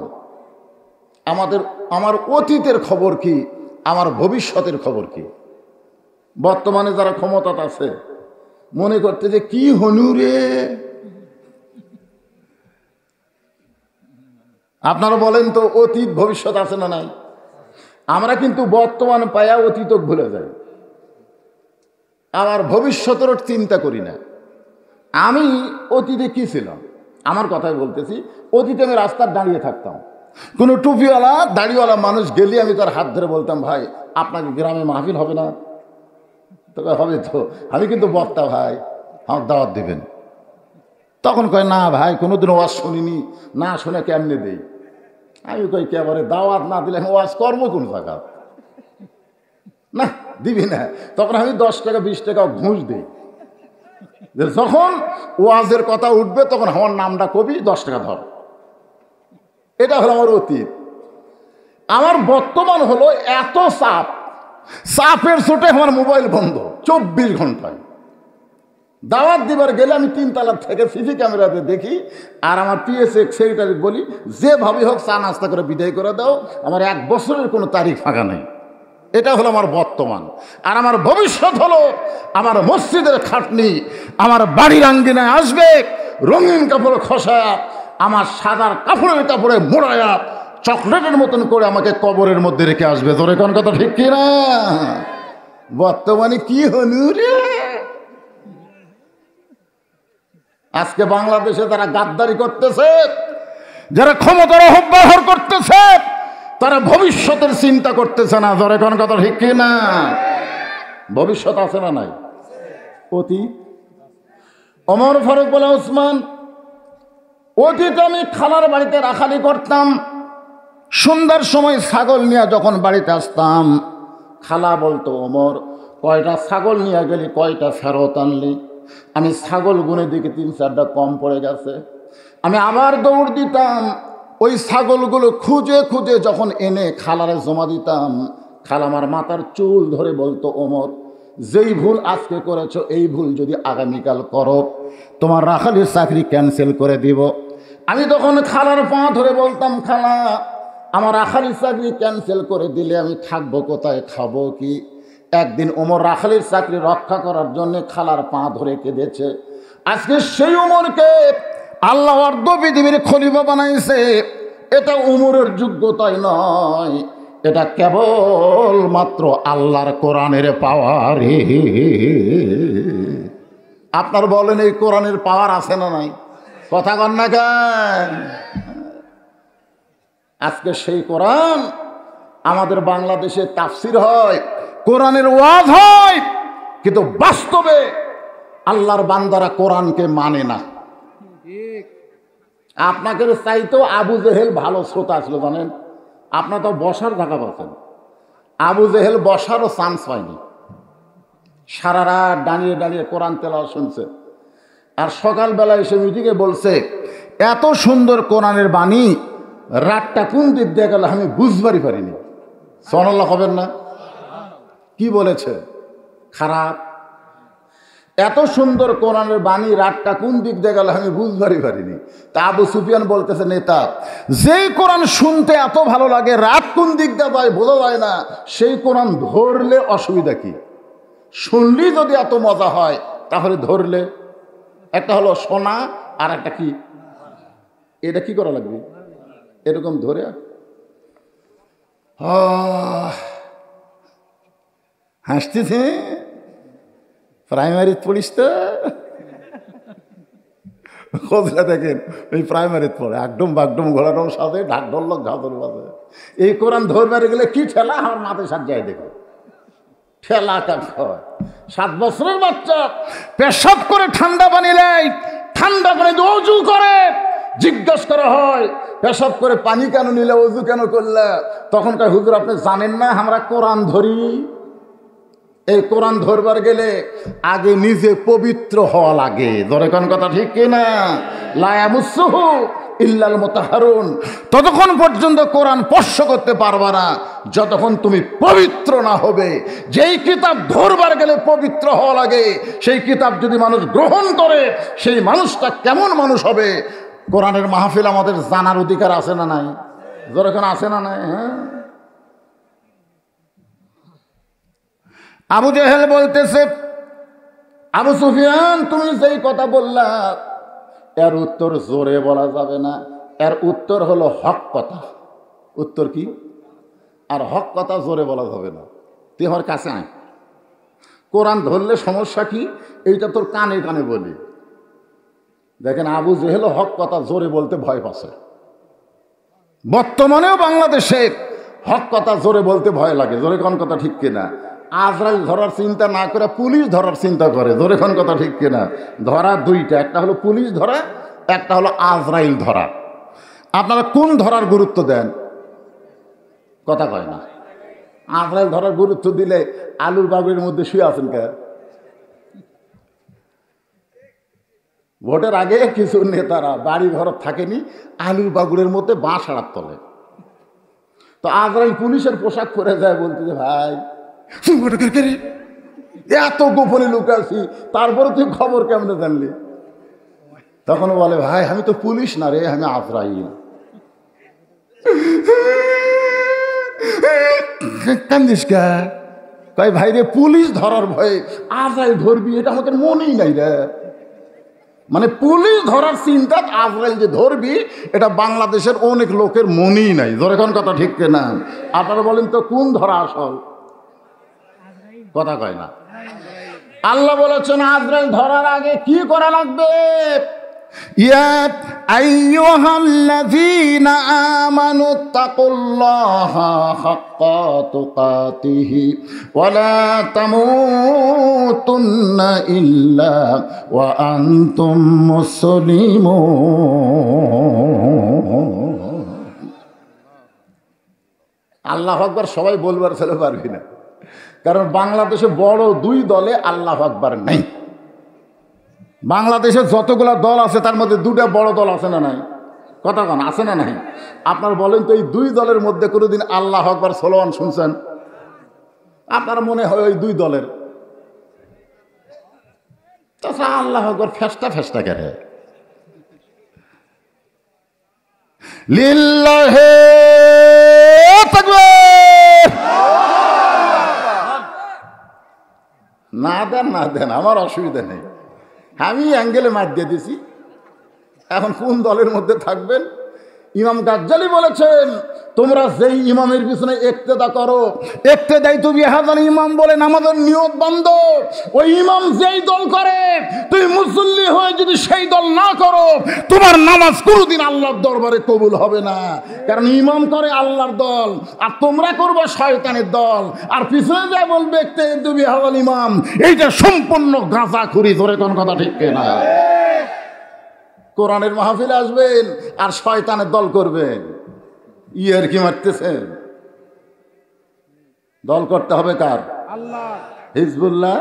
আমার অতীতের খবর কি, আমার ভবিষ্যতের খবর কি? বর্তমানে যারা ক্ষমতা আছে মনে করতে যে কি হনু রে। আপনারা বলেন তো, অতীত ভবিষ্যৎ আছে না নাই? আমরা কিন্তু বর্তমান পায়া অতীত ভুলে যাই, আমার ভবিষ্যতের চিন্তা করি না। আমি অতীতে কি ছিলাম, আমার কথাই বলতেছি। অতীতে আমি রাস্তার দাঁড়িয়ে থাকতাম, কোনো টুপিওয়ালা দাড়িওয়ালা মানুষ গেলে আমি তার হাত ধরে বলতাম, ভাই আপনাকে গ্রামে মাহফিল হবে না? তবে হবে তো, আমি কিন্তু বক্তা ভাই, আমার দাওয়াত দেবেন। তখন কয়, না ভাই কোনোদিন ওয়াজ শুনিনি, না শুনে কেমনে দেই। আমি কই, কেবারে দাওয়াত না দিলে আমি ওয়াজ করবো কোন জায়গা? না দিবি না। তখন আমি 10 টাকা 20 টাকা ঘুষ দিই। যখন ওয়াজের কথা উঠবে তখন আমার নামটা কবি, 10 টাকা ধর। এটা হলো আমার অতীত। আমার বর্তমান হলো এত চাপের চোটে আমার মোবাইল বন্ধ 24 ঘন্টায়। দাওয়াত দিবার গেলে আমি 3 তলা থেকে সিসি ক্যামেরাতে দেখি, আর আমার পিএসএ সেক্রেটারি বলি, যেভাবে হোক চা নাস্তা করে বিদায় করে দাও, আমার 1 বছরের কোনো তারিখ ফাঁকা নেই। এটা হলো আমার বর্তমান। আর আমার ভবিষ্যৎ হলো আমার মসজিদের খাটনি, আমার বাড়ির আঙ্গিনায় আসবে রঙিন কাপড় খসায়া, আমার সাদার কাপড়ের কাপড়ে মোড়ায়া চকলেটের মতন করে আমাকে কবরের মধ্যে রেখে আসবে। তোর কোন কথা ঠিক কিনা? বর্তমানে কি হলু রে? আজকে বাংলাদেশে যারা গাদ্দারি করতেছে, যারা ক্ষমতার অপব্যবহার করতেছে, তারা ভবিষ্যতের চিন্তা করতেছে না। ধরে কোন কথা ঠিক কি না? ভবিষ্যৎ আছে না নাই? অতীত। ওমর ফারুক বলে, ওসমান, অতীত আমি খালার বাড়িতে রাখালি করতাম। সন্ধ্যার সময় ছাগল নিয়ে যখন বাড়িতে আসতাম, খালা বলতো, ওমর, কয়টা ছাগল নিয়ে গেলি, কয়টা ফেরত আনলি? আমি ছাগল গুনে দিকে 3-4টা কম পড়ে গেছে। আমি আবার দৌড় দিতাম, ওই ছাগলগুলো খুঁজে খুঁজে যখন এনে খালারে জমা দিতাম, খালা আমার মাথার চুল ধরে বলতো, ওমর, যেই ভুল আজকে করেছো এই ভুল যদি আগামীকাল করো, তোমার রাখালির চাকরি ক্যান্সেল করে দিব। আমি তখন খালার পা ধরে বলতাম, খালা, আমার রাখালির চাকরি ক্যান্সেল করে দিলে আমি থাকবো কোথায়, খাবো কি? একদিন ওমর রাখালির চাকরি রক্ষা করার জন্য খালার পা ধরে কেঁদেছে। আজকে সেই ওমরকে আল্লাহ অর্ধ পৃথিবীর খলিফা বানাইছে। এটা উমরের যোগ্যতাই নয়, এটা কেবল মাত্র আল্লাহর কোরআনের পাওয়ার। আপনার বলেন, এই কোরআনের পাওয়ার আছে না নাই? কথা কন না কেন? আজকে সেই কোরআন আমাদের বাংলাদেশে তাফসির হয়, কোরআনের ওয়াজ হয়, কিন্তু বাস্তবে আল্লাহর বান্দারা কোরআনকে মানে না। আপনাকে চাইতো আবু জেহেল ভালো শ্রোতা ছিল, জানেন? আপনার তো বসার জায়গা পাচ্ছেন, আবু জেহেল বসারও চান্স পায়নি। সারা রাত দাঁড়িয়ে দাঁড়িয়ে কোরআন তেলাওয়াত শুনছে। আর সকালবেলা এসে মিটিংয়ে বলছে, এত সুন্দর কোরআনের বাণী, রাতটা কোন দিক দিয়ে গেল আমি বুঝবারই পারিনি। সুবহানাল্লাহ হবেন না? কি বলেছে? খারাপ। এত সুন্দর কোরআনের বাণী, রাতটা কোন দিক দিয়ে গেল আমি বুঝবারই পারিনি। তা আবু সুফিয়ান বলতেছে, নেতা, যেই কোরআন শুনতে এত ভালো লাগে, রাত কোন দিক দিয়ে যায় বোঝা যায় না, সেই কোরআন ধরলে অসুবিধা কি? শুনলি যদি এত মজা হয়, তাহলে ধরলে একটা হলো শোনা, আর একটা কি, এটা কি করা লাগবে? এরকম ধরে হাসতেছে। প্রাইমারি পড়িস তো, খোঁজটা দেখেন, ওই প্রাইমারিতে পড়ে, একদম বাগডম ঘোড়াডম সাথে ঢাক ঢোলক ঝাঁদর বাজে। এই কোরআন ধরবারে গেলে কি ঠেলা, আমার মাথায় সাত যায় দেখো, ঠেলা কাজ হয়। 7 বছরের বাচ্চা পেশাব করে ঠান্ডা পানি নেয়, ঠান্ডা পানি দিয়ে অজু করে। জিজ্ঞাসা করা হয়, পেশাব করে পানি কেন নিলে, অজু কেন করলে? তখন কয়, হুজুর আপনি জানেন না আমরা কোরআন ধরি। এই কোরআন ধরবার গেলে আগে নিজে পবিত্র হওয়া লাগে। ধরে কোন কথা ঠিক কিনা? লা ইয়ামুসসুহু ইল্লাল মুতাহহারুন। ততক্ষণ পর্যন্ত কোরআন স্পর্শ করতে পারবা না যতক্ষণ তুমি পবিত্র না হবে। যেই কিতাব ধরবার গেলে পবিত্র হওয়া লাগে, সেই কিতাব যদি মানুষ গ্রহণ করে, সেই মানুষটা কেমন মানুষ হবে? কোরআনের মাহফিল আমাদের জানার অধিকার আছে না নাই? যখন আছে না নাই? হ্যাঁ, আবু জেহেল বলতেছে, আবু সুফিয়ান, তুমি যেই কথা বললা, এর উত্তর জোরে বলা যাবে না, এর উত্তর হলো হক কথা। উত্তর কি? আর হক কথা জোরে বলা যাবে না। তুই আমার কাছে আয়, কোরআন ধরলে সমস্যা কি, এইটা তোর কানে কানে বলি। দেখেন, আবু জেহেল হক কথা জোরে বলতে ভয় পাচ্ছে। বর্তমানেও বাংলাদেশে হক কথা জোরে বলতে ভয় লাগে। জোরে কোন কথা ঠিক কিনা? আজরাইল ধরার চিন্তা না করে পুলিশ ধরার চিন্তা করে। জোরে কোন কথা ঠিক কিনা? ধরা দুইটা, একটা হলো পুলিশ ধরা, একটা হলো আজরাইল ধরা। আপনারা কোন ধরার গুরুত্ব দেন? কথা কয় না। আজরাইল ধরার গুরুত্ব দিলে আলুর বাগুরের মধ্যে শুয়ে আছেন কে? ভোটের আগে কিছু নেতারা বাড়ি ঘর থাকেনি, আলুর বাগুরের মধ্যে বাঁশ আড়ার তলে। তো আজরাইল পুলিশের পোশাক পরে যায়, বলতে যে ভাই এত গোপনে লুকাছি, তারপরে তুই খবর কেমনে জানলি? তখন বলে, ভাই আমি তো পুলিশ না রে, আমি আজরাইল। কান্দিস কা? কয় ভাই রে, পুলিশ ধরার ভয়ে আজরাইল ধরবি, এটা আমাদের মনেই নাই রে। মানে পুলিশ ধরার চিন্তা, আজরাইল যে ধরবি, এটা বাংলাদেশের অনেক লোকের মনেই নাই। ধরে কোন কথা ঠিক না? আপনারা বলেন তো কোন ধরা আসল? কথা কয় না। আল্লাহ বলেছেন আজরাইল ধরার আগে কি করা লাগবে? ইয়া আইয়ুহাল্লাযীনা আমানু তাকুল্লাহা হাক্কা তুকাতিহি ওয়া লা তামুতুন্না ইল্লা ওয়া আনতুম মুসলিমুন। আল্লাহু আকবার সবাই বলবার ছেলে পারবি না, কারণ বাংলাদেশে বড় দুই দলে আল্লাহু আকবার নেই। বাংলাদেশের যতগুলো দল আছে তার মধ্যে দুটা বড় দল আছে না নাই? কথা কন, আছে না নাই? আপনারা বলেন তো, এই দুই দলের মধ্যে কোনোদিন আল্লাহু আকবার স্লোগান শুনছেন? আপনার মনে হয় ওই দুই দলের। তাছাড়া আল্লাহু আকবার ফেস্টা ফেস্টা করে লিল্লাহি তাকবীর। না দেন না দেন, আমার অসুবিধা নেই, আমি অ্যাঙ্গেলে মার দিয়ে দিছি। এখন কোন দলের মধ্যে থাকবেন? ইমাম গাজ্জালি বলেছেন, তোমরা যেই ইমামের পিছনে ইক্তেদা করো, ইক্তেদাই তো বিহাদান ইমাম বলে নামাজের নিয়ত বন্ধ। ওই ইমাম যেই দল করে, তুই মুসল্লি হয়ে যদি সেই দল না করো, তোমার নামাজ কোনোদিন আল্লাহর দরবারে কবুল হবে না। কারণ ইমাম করে আল্লাহর দল, আর তোমরা করবে শয়তানের দল, আর পিছনে যা বলবে ইক্তেদা বিহাদান ইমাম, এইটা সম্পূর্ণ গাঁজাখুরি। ধরে কোন কথা ঠিক না? কোরআনের মাহফিলে আসবেন আর শয়তানের দল করবেন, ইয়ার কি মারতেছেন? দল করতে হবে কার? আল্লাহ। হিজবুল্লাহ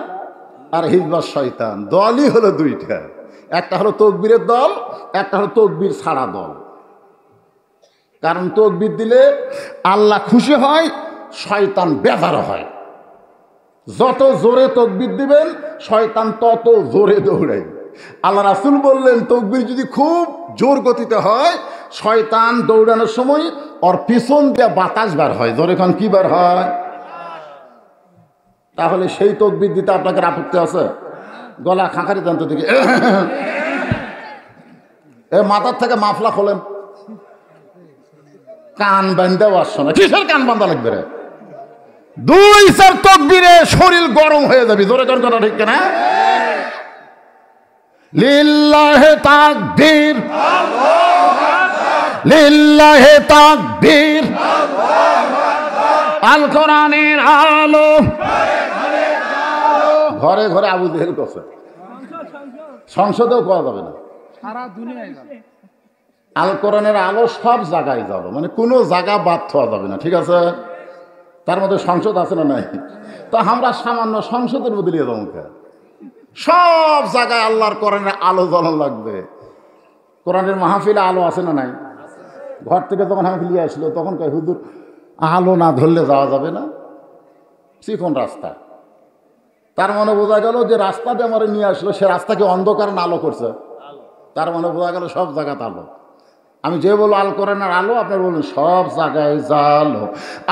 আর হিজবুস শয়তান, দলই হলো দুইটা, একটা হলো তকবীরের দল, একটা হলো তকবীর ছাড়া দল। কারণ তকবীর দিলে আল্লাহ খুশি হয়, শয়তান বেজার হয়। যত জোরে তকবীর দিবেন শয়তান তত জোরে দৌড়ায়। আল্লাহ রাসূল বললেন, তকবীর যদি খুব জোর গতিতে হয়, শয়তান দৌড়ানোর সময় ওর পিছন দিয়ে বাতাস বার হয়। জোরে কোন কি বার হয়? তাহলে সেই তকবীর দিতে আপনাকে আপত্তি আছে? গলা খাঁকারি জানতো দিকে মাথার থেকে মাফলা খোলেন, কান বান্ধেও আসছো না। কিসের কান বান্ধা লাগবে রে? দুই চার তকবীরে শরীর গরম হয়ে যাবে। জোরে কোন কথা ঠিক না? লিল্লাহি তাকবীর, লিল্লাহি তাকবীর। আল কোরআনের আলো ঘরে ঘরে আবু জেহেল করছে, সংসদেও করা যাবে না। আল কোরআনের আলো সব জায়গায় যাবে, মানে কোনো জায়গা বাদ থাকা যাবে না, ঠিক আছে? তার মধ্যে সংসদ আছে না নাই? তো আমরা সামান্য সংসদের মধ্যে নিয়ে যাবো, সব জায়গায় আল্লাহর কোরআনের আলো জ্বলন লাগবে। কোরআনের মাহফিলে আলো আছে না নাই? ঘর থেকে যখন আমি নিয়ে আসলো তখন কয়, হুজুর আলো না ধরলে যাওয়া যাবে না, চিকন রাস্তা। তার মানে বোঝা গেল যে রাস্তাতে আমার নিয়ে আসলো, সে রাস্তাকে অন্ধকার না আলো করছে। তার মানে বোঝা গেল সব জায়গাতে আলো। আমি যে বলবো আল কোরআনের আলো, আপনার বলুন সব জায়গায় জালো।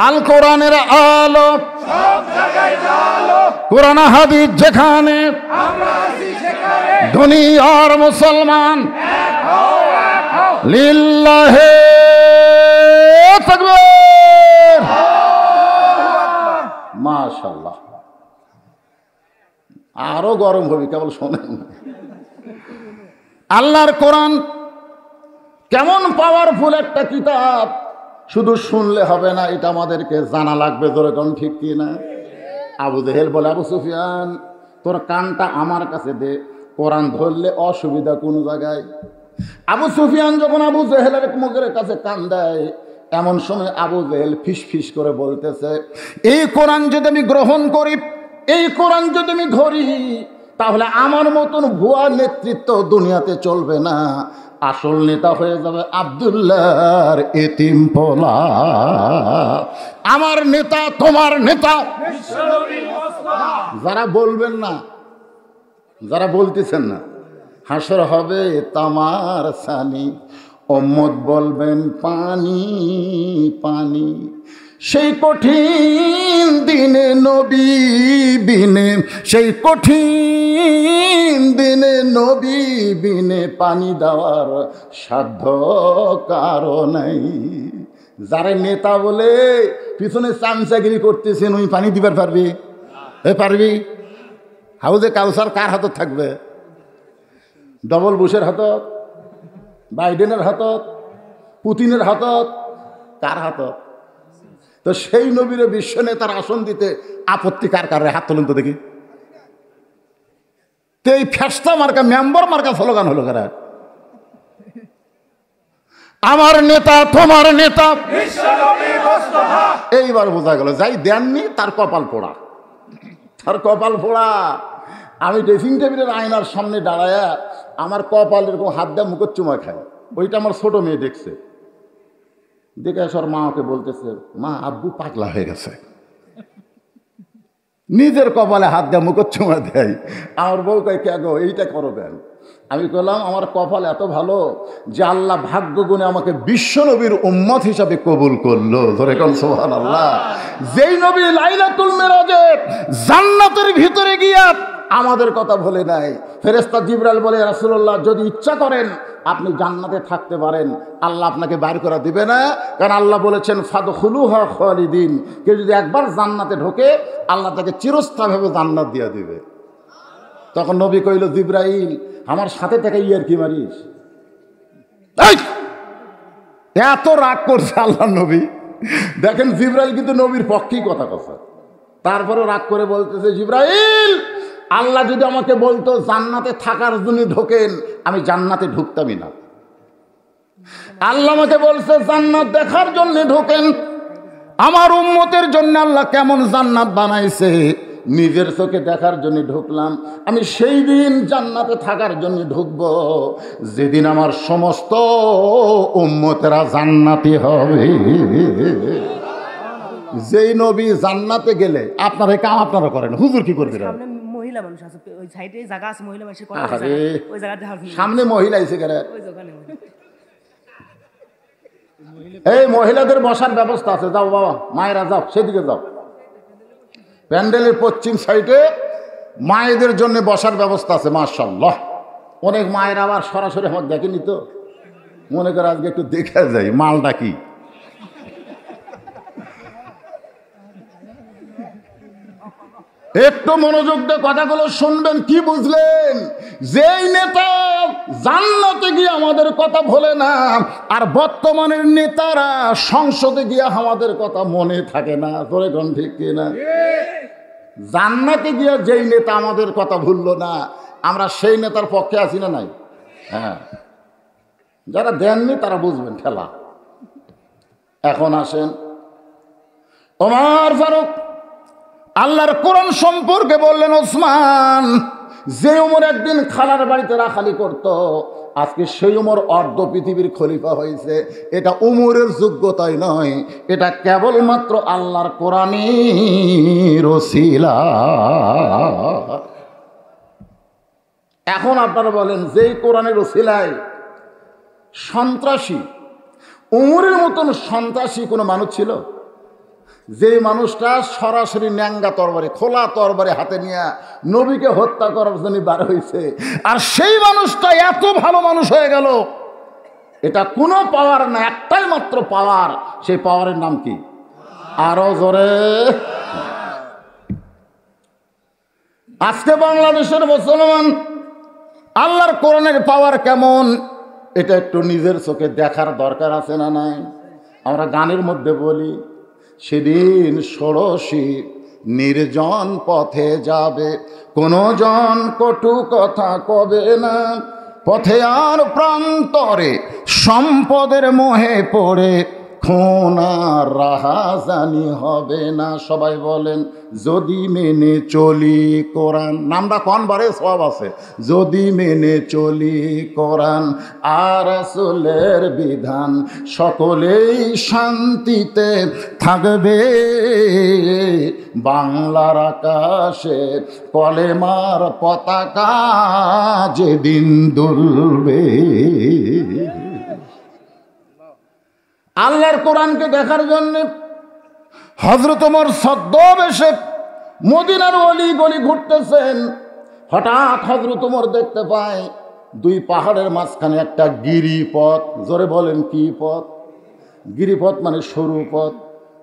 আল কোরআনের আলো সব জায়গায় জালো। কোরআন হাদিস যেখানে, দুনিয়ার মুসলমান লিল্লাহি তাকবীর। মাশাআল্লাহ, আরো গরম হবে, কেবল শোনেন। আল্লাহর কোরআন কেমন পাওয়ারফুল একটা কিতাব, শুধু শুনলে হবে না, এটা আমাদেরকে জানা লাগবে। ধরে কোন ঠিক কি না? আবু জেহেল বলে, আবু সুফিয়ান তোর কানটা আমার কাছে দে, কোরআন ধরলে অসুবিধা কোন জায়গায়? আবু সুফিয়ান যখন আবু জেহেলের মুখের কাছে কান দেয়, এমন সময় আবু জেহেল ফিস ফিস করে বলতেছে, এই কোরআন যদি আমি গ্রহণ করি, এই কোরআন যদি আমি ধরি, তাহলে আমার মতন ভুয়া নেতৃত্ব দুনিয়াতে চলবে না, আসল নেতা হয়ে যাবে আব্দুল্লাহর এতিম পোলা। আমার নেতা তোমার নেতা। যারা বলবেন না, যারা বলতেছেন না, হাসর হবে তামার সানি, উম্মত বলবেন পানি পানি। সেই কঠিন দিনে নবী বিনে, সেই কঠিন দিনে নবী বিনে পানি দেওয়ার সাধ্য কারো নাই। যারা নেতা বলে পিছনে চামচাগিরি করতেছেন, ওই পানি দিবার পারবি? পারবি? হাউজে কাউসার কার হাতত থাকবে? ডবল বুশের হাতত? বাইডেনের হাতত, পুতিনের হাতত, কার হাতত? তো সেই নবীরে বিশ্ব নেতার আসন দিতে আপত্তি কার কার? হাত তুলুন তো দেখি। তো এই ফেস্তা মার্কা, মেম্বার মার্কা স্লোগান হলো কারা? আমার নেতা তোমার নেতা, এইবার বোঝা গেল যাই দেননি তার কপাল পোড়া, তার কপাল পোড়া। আমি ড্রেসিং টেবিলের আয়নার সামনে দাঁড়ায়া আমার কপাল এরকম হাত দেওয়া মুখের চুমা খায়। ওইটা আমার ছোট মেয়ে দেখছে, দেখে সর মা ওকে বলতেছে, মা আব্বু পাগলা হয়ে গেছে, নিজের কপালে হাত দেওয়া মুখের চুমা দেয়। আমার বউ কয় কে গো এইটা করো কেন? আমি বললাম আমার কপাল এত ভালো যে আল্লাহ ভাগ্য গুণে আমাকে বিশ্ব নবীর উম্মত হিসাবে কবুল করলো। ধরে কোন সুবহানাল্লাহ। যেই নবী লাইলাতুল মিরাজে জান্নাতের ভিতরে গিয়া আমাদের কথা বলে নাই। ফেরেশতা জিবরাইল বলে, রাসূলুল্লাহ যদি ইচ্ছা করেন আপনি জান্নাতে থাকতে পারেন, আল্লাহ আপনাকে বাইর করে দিবে না, কারণ আল্লাহ বলেছেন ফাদখুলুহা খালিদিন। কেউ যদি একবার জান্নাতে ঢোকে আল্লাহ তাকে চিরস্থায়ীভাবে জান্নাত দিয়ে দিবে। তখন নবী কইল, জিবরাইল আমার সাথে থেকে ইয়ার কি মারিস? এত রাগ করছে আল্লাহ নবী। দেখেন জিবরাইল কিন্তু নবীর পক্ষেই কথা কথা, তারপরে রাগ করে বলতেছে, জিবরাইল আল্লাহ যদি আমাকে বলতো জান্নাতে থাকার জন্য ঢোকেন, আমি জান্নাতে ঢুকতামই না। আল্লাহ আমাকে বলছে জান্নাত দেখার জন্য ঢোকেন। আমার উম্মতের জন্য আল্লাহ কেমন জান্নাত বানাইছে নিজের চোখে দেখার জন্য ঢুকলাম। আমি সেই দিন জান্নাতে থাকার জন্য ঢুকব যেদিন আমার সমস্ত উম্মতেরা জান্নাতি হবে। যেই নবী জান্নাতে গেলে আপনারা কাম আপনারা করেন, হুজুর কি করবে? মহিলা মানুষ আছে ওই সাইডে জায়গা আছে, মহিলা মানুষ করে ওই জায়গাতে সামনে মহিলা এসে গেলে এই মহিলাদের বসার ব্যবস্থা আছে, যাও বাবা মায়েরা যাও সেদিকে যাও। প্যান্ডেলের পশ্চিম সাইডে মায়েদের জন্য বসার ব্যবস্থা আছে মাশাআল্লাহ। অনেক মায়ের আবার সরাসরি আমার দেখেনি তো, মনে করে আজকে একটু দেখে যাই মালটা কি। একটু মনোযোগ দিয়ে কথাগুলো শুনবেন। কি বুঝলেন? যেই নেতা জান্নাতে গিয়ে আমাদের কথা বলে না, আর বর্তমানের নেতারা সংসদে গিয়ে আমাদের কথা মনে থাকে না। তোরে কোন ঠিক কিনা? জান্নাতে গিয়ে যেই নেতা আমাদের কথা ভুললো না, আমরা সেই নেতার পক্ষে আছি না নাই? হ্যাঁ, যারা দেননি তারা বুঝবেন ঠেলা। এখন আসেন, ওমর ফারুক আল্লাহর কোরআন সম্পর্কে বললেন, ওসমান যে উমর একদিন খালার বাড়িতে রাখালি করত, আজকে সেই উমর অর্ধ পৃথিবীর খলিফা হয়েছে। এটা উমরের যোগ্যতাই নয়, এটা কেবলমাত্র আল্লাহর কোরআনের ওসিলা। এখন আপনারা বলেন, যেই কোরআনের ওসিলায় সন্ত্রাসী, উমরের মতন সন্ত্রাসী কোনো মানুষ ছিল? যে মানুষটা সরাসরি ন্যাঙ্গা তরবারি, খোলা তরবারি হাতে নিয়ে নবীকে হত্যা করার জন্য বার হয়েছে, আর সেই মানুষটা এত ভালো মানুষ হয়ে গেল। এটা কোনো পাওয়ার না, একটাই মাত্র পাওয়ার। সেই পাওয়ারের নাম কি? আরো জোরে। আজকে বাংলাদেশের মুসলমান আল্লাহর কোরআনের পাওয়ার কেমন এটা একটু নিজের চোখে দেখার দরকার আছে না নাই? আমরা গানের মধ্যে বলি, সেদিন ষোড়শী নির্জন পথে যাবে, কোনো জন কটু কথা কবে না, পথে আর প্রান্তরে সম্পদের মোহে পড়ে খুন আর রাহাজানি হবে না। সবাই বলেন, যদি মেনে চলি কোরআন। নামটা কোন বারে সব আছে। যদি মেনে চলি কোরআন আর রাসূলের বিধান, সকলেই শান্তিতে থাকবে, বাংলার আকাশে কলেমার পতাকা যেদিন দুলবে। আল্লাহর কোরআনকে দেখার জন্য হযরত ওমর ছদ্মবেশে মদিনার অলি গলি ঘুরতেছেন। হঠাৎ হযরত ওমর দেখতে পায় দুই পাহাড়ের মাঝখানে একটা গিরিপথ। জোরে বলেন কি পথ? গিরিপথ মানে সরু পথ।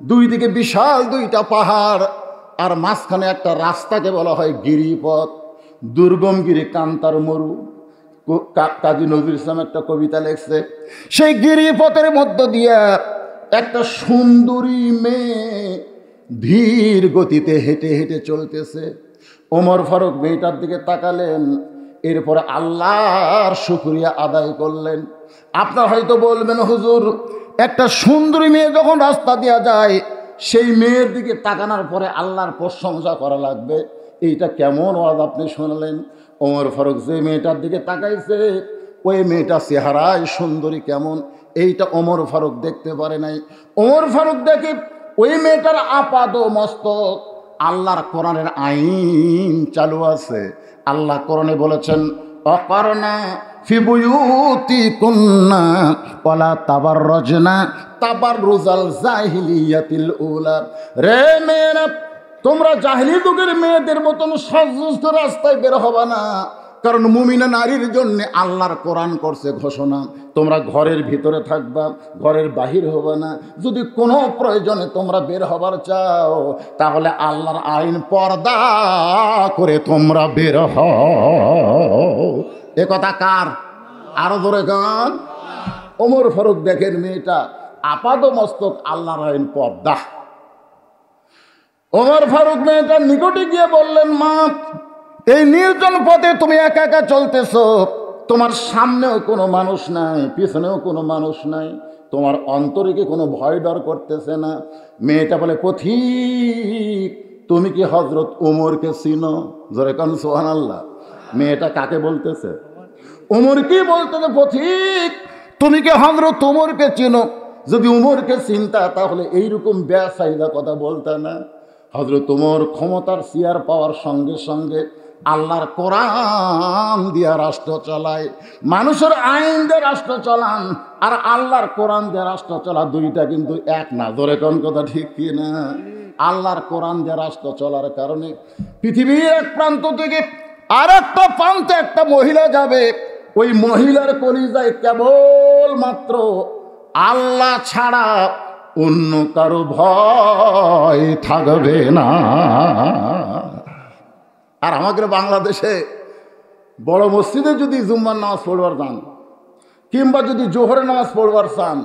দুই দিকে বিশাল দুইটা পাহাড়, আর মাঝখানে একটা রাস্তাকে বলা হয় গিরিপথ। দুর্গম গিরি, কান্তার মরু, কাজী নজরুল ইসলাম একটা কবিতা লিখছে, সেই গিরিপথের মধ্য দিয়ে একটা সুন্দরী মেয়ে ধীর গতিতে হেঁটে হেঁটে চলতেছে। ওমর ফারুক মেয়েটার দিকে তাকালেন, এরপরে আল্লাহর শুকরিয়া আদায় করলেন। আপনার হয়তো বলবেন, হুজুর একটা সুন্দরী মেয়ে যখন রাস্তা দেওয়া যায় সেই মেয়ের দিকে তাকানোর পরে আল্লাহর প্রশংসা করা লাগবে, এইটা কেমন ওয়াজ আপনি শুনলেন? ওমর ফারুক যে মেয়েটার দিকে তাকাইছে ওই মেয়েটা চেহারায় সুন্দরী কেমন এইটা ওমর ফারুক দেখতে পারে নাই। ওমর ফারুক দেখে ওই মেয়েটার আপাদ মস্তক আল্লাহর কোরআনের আইন চালু আছে। আল্লাহ কোরআনে বলেছেন, অকারনা ফি বুয়ুতিকুন্না ওয়ালা তাবাররাজনা তাবাররুজাল জাহিলিয়াতিল উলা। রে মেয়েরা, তোমরা জাহিলি যুগের মেয়েদের মতন সজ্জিত রাস্তায় বের হবে না, কারণ মুমিনা নারীর জন্য আল্লাহর কোরআন করছে ঘোষণা, তোমরা ঘরের ভিতরে থাকবা, ঘরের বাহির হবে না। যদি কোনো প্রয়োজনে তোমরা বের হবার চাও তাহলে আল্লাহর আইন পর্দা করে তোমরা বের হও। এ কথা কার? আরো ধরে গান। ওমর ফারুক দেখেন মেয়েটা আপাদ মস্তক আল্লাহর আইন পর্দা। ওমর ফারুক মেয়েটার নিকটে গিয়ে বললেন, মা এই নির্জন পথে তুমি একা একা চলতেছো, তোমার সামনেও কোনো মানুষ নাই, পিছনেও কোনো মানুষ নাই, তোমার অন্তরে কি কোনো ভয় ডর করতেছে না? মেয়েটা বলে, পথিক তুমি কি হযরত ওমরকে চিনো? জোরে কান সুবহানাল্লাহ। মেয়েটা কাকে বলতেছে? ওমর কি বলতেছে, পথিক তুমি কি হযরত ওমরকে চিনো? যদি ওমরকে চিনতা তাহলে এইরকম বেসাইদা কথা বলতা না। হযরত ওমর ক্ষমতার চেয়ার পাওয়ার সঙ্গে সঙ্গে আল্লাহর কোরআন দিয়া রাষ্ট্র চালায়। মানুষের আইন দিয়ে রাষ্ট্র চালান আর আল্লাহর কোরআন দিয়ে রাষ্ট্র চলা দুইটা কিন্তু এক না। ধরে কোন কথা ঠিক কি না? আল্লাহর কোরআন দিয়ে রাষ্ট্র চলার কারণে পৃথিবীর এক প্রান্ত থেকে আর একটা প্রান্তে একটা মহিলা যাবে, ওই মহিলার কলিজায় কেবল মাত্র আল্লাহ ছাড়া অন্য কারো ভয় থাকবে না। আর আমাদের বাংলাদেশে বড় মসজিদে যদি জুম্মার নামাজ পড়বার চান কিংবা যদি জোহরের নামাজ পড়বার চান,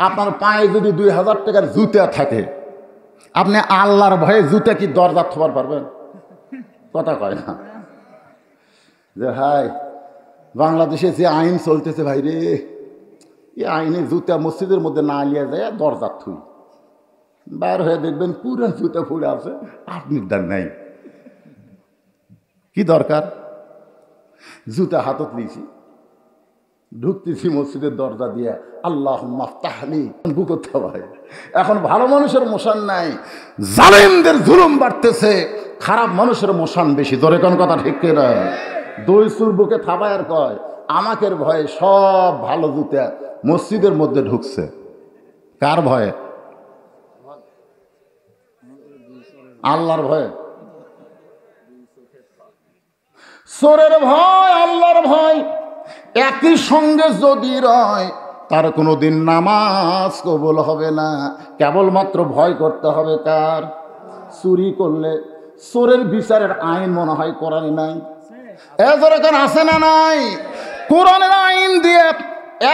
আপনার পায়ে যদি 2000 টাকার জুতা থাকে, আপনি আল্লাহর ভয়ে জুতা কি দরজা থবার পারবেন? কথা কয় না যে হাই বাংলাদেশে যে আইন চলতেছে ভাই রে, এই আইনে জুতা মসজিদের মধ্যে না নিয়ে যায় দরজা থুই, বার হয়ে দেখবেন পুরো জুতা ফুড়ে আছে, আপনির দান নাই। কি দরকার? জুতা হাতত নিয়েছি, ঢুকতেছি মসজিদের দরজা দিয়ে, আল্লাহ মাফতাহলি করতে হয়। এখন ভালো মানুষের মোশান নাই, জালেমদের জুলুম বাড়তেছে, খারাপ মানুষের মোশান বেশি। ধরে কোন কথা ঠিক কিনা? দই চুর বুকে থাবায়ার কয়, আমাকের ভয়ে সব ভালো জুতা মসজিদের মধ্যে ঢুকছে। কার ভয়ে? আল্লাহর ভয়ে। চোরের ভয় আল্লাহর ভয় একই সঙ্গে যদি রয় তার কোনোদিন নামাজ কবুল হবে না। কেবলমাত্র ভয় করতে হবে কার? চুরি করলে চোরের বিচারের আইন মনে হয় কোরআনে নাই। এখানে আছে না নাই? কোরআনের আইন দিয়ে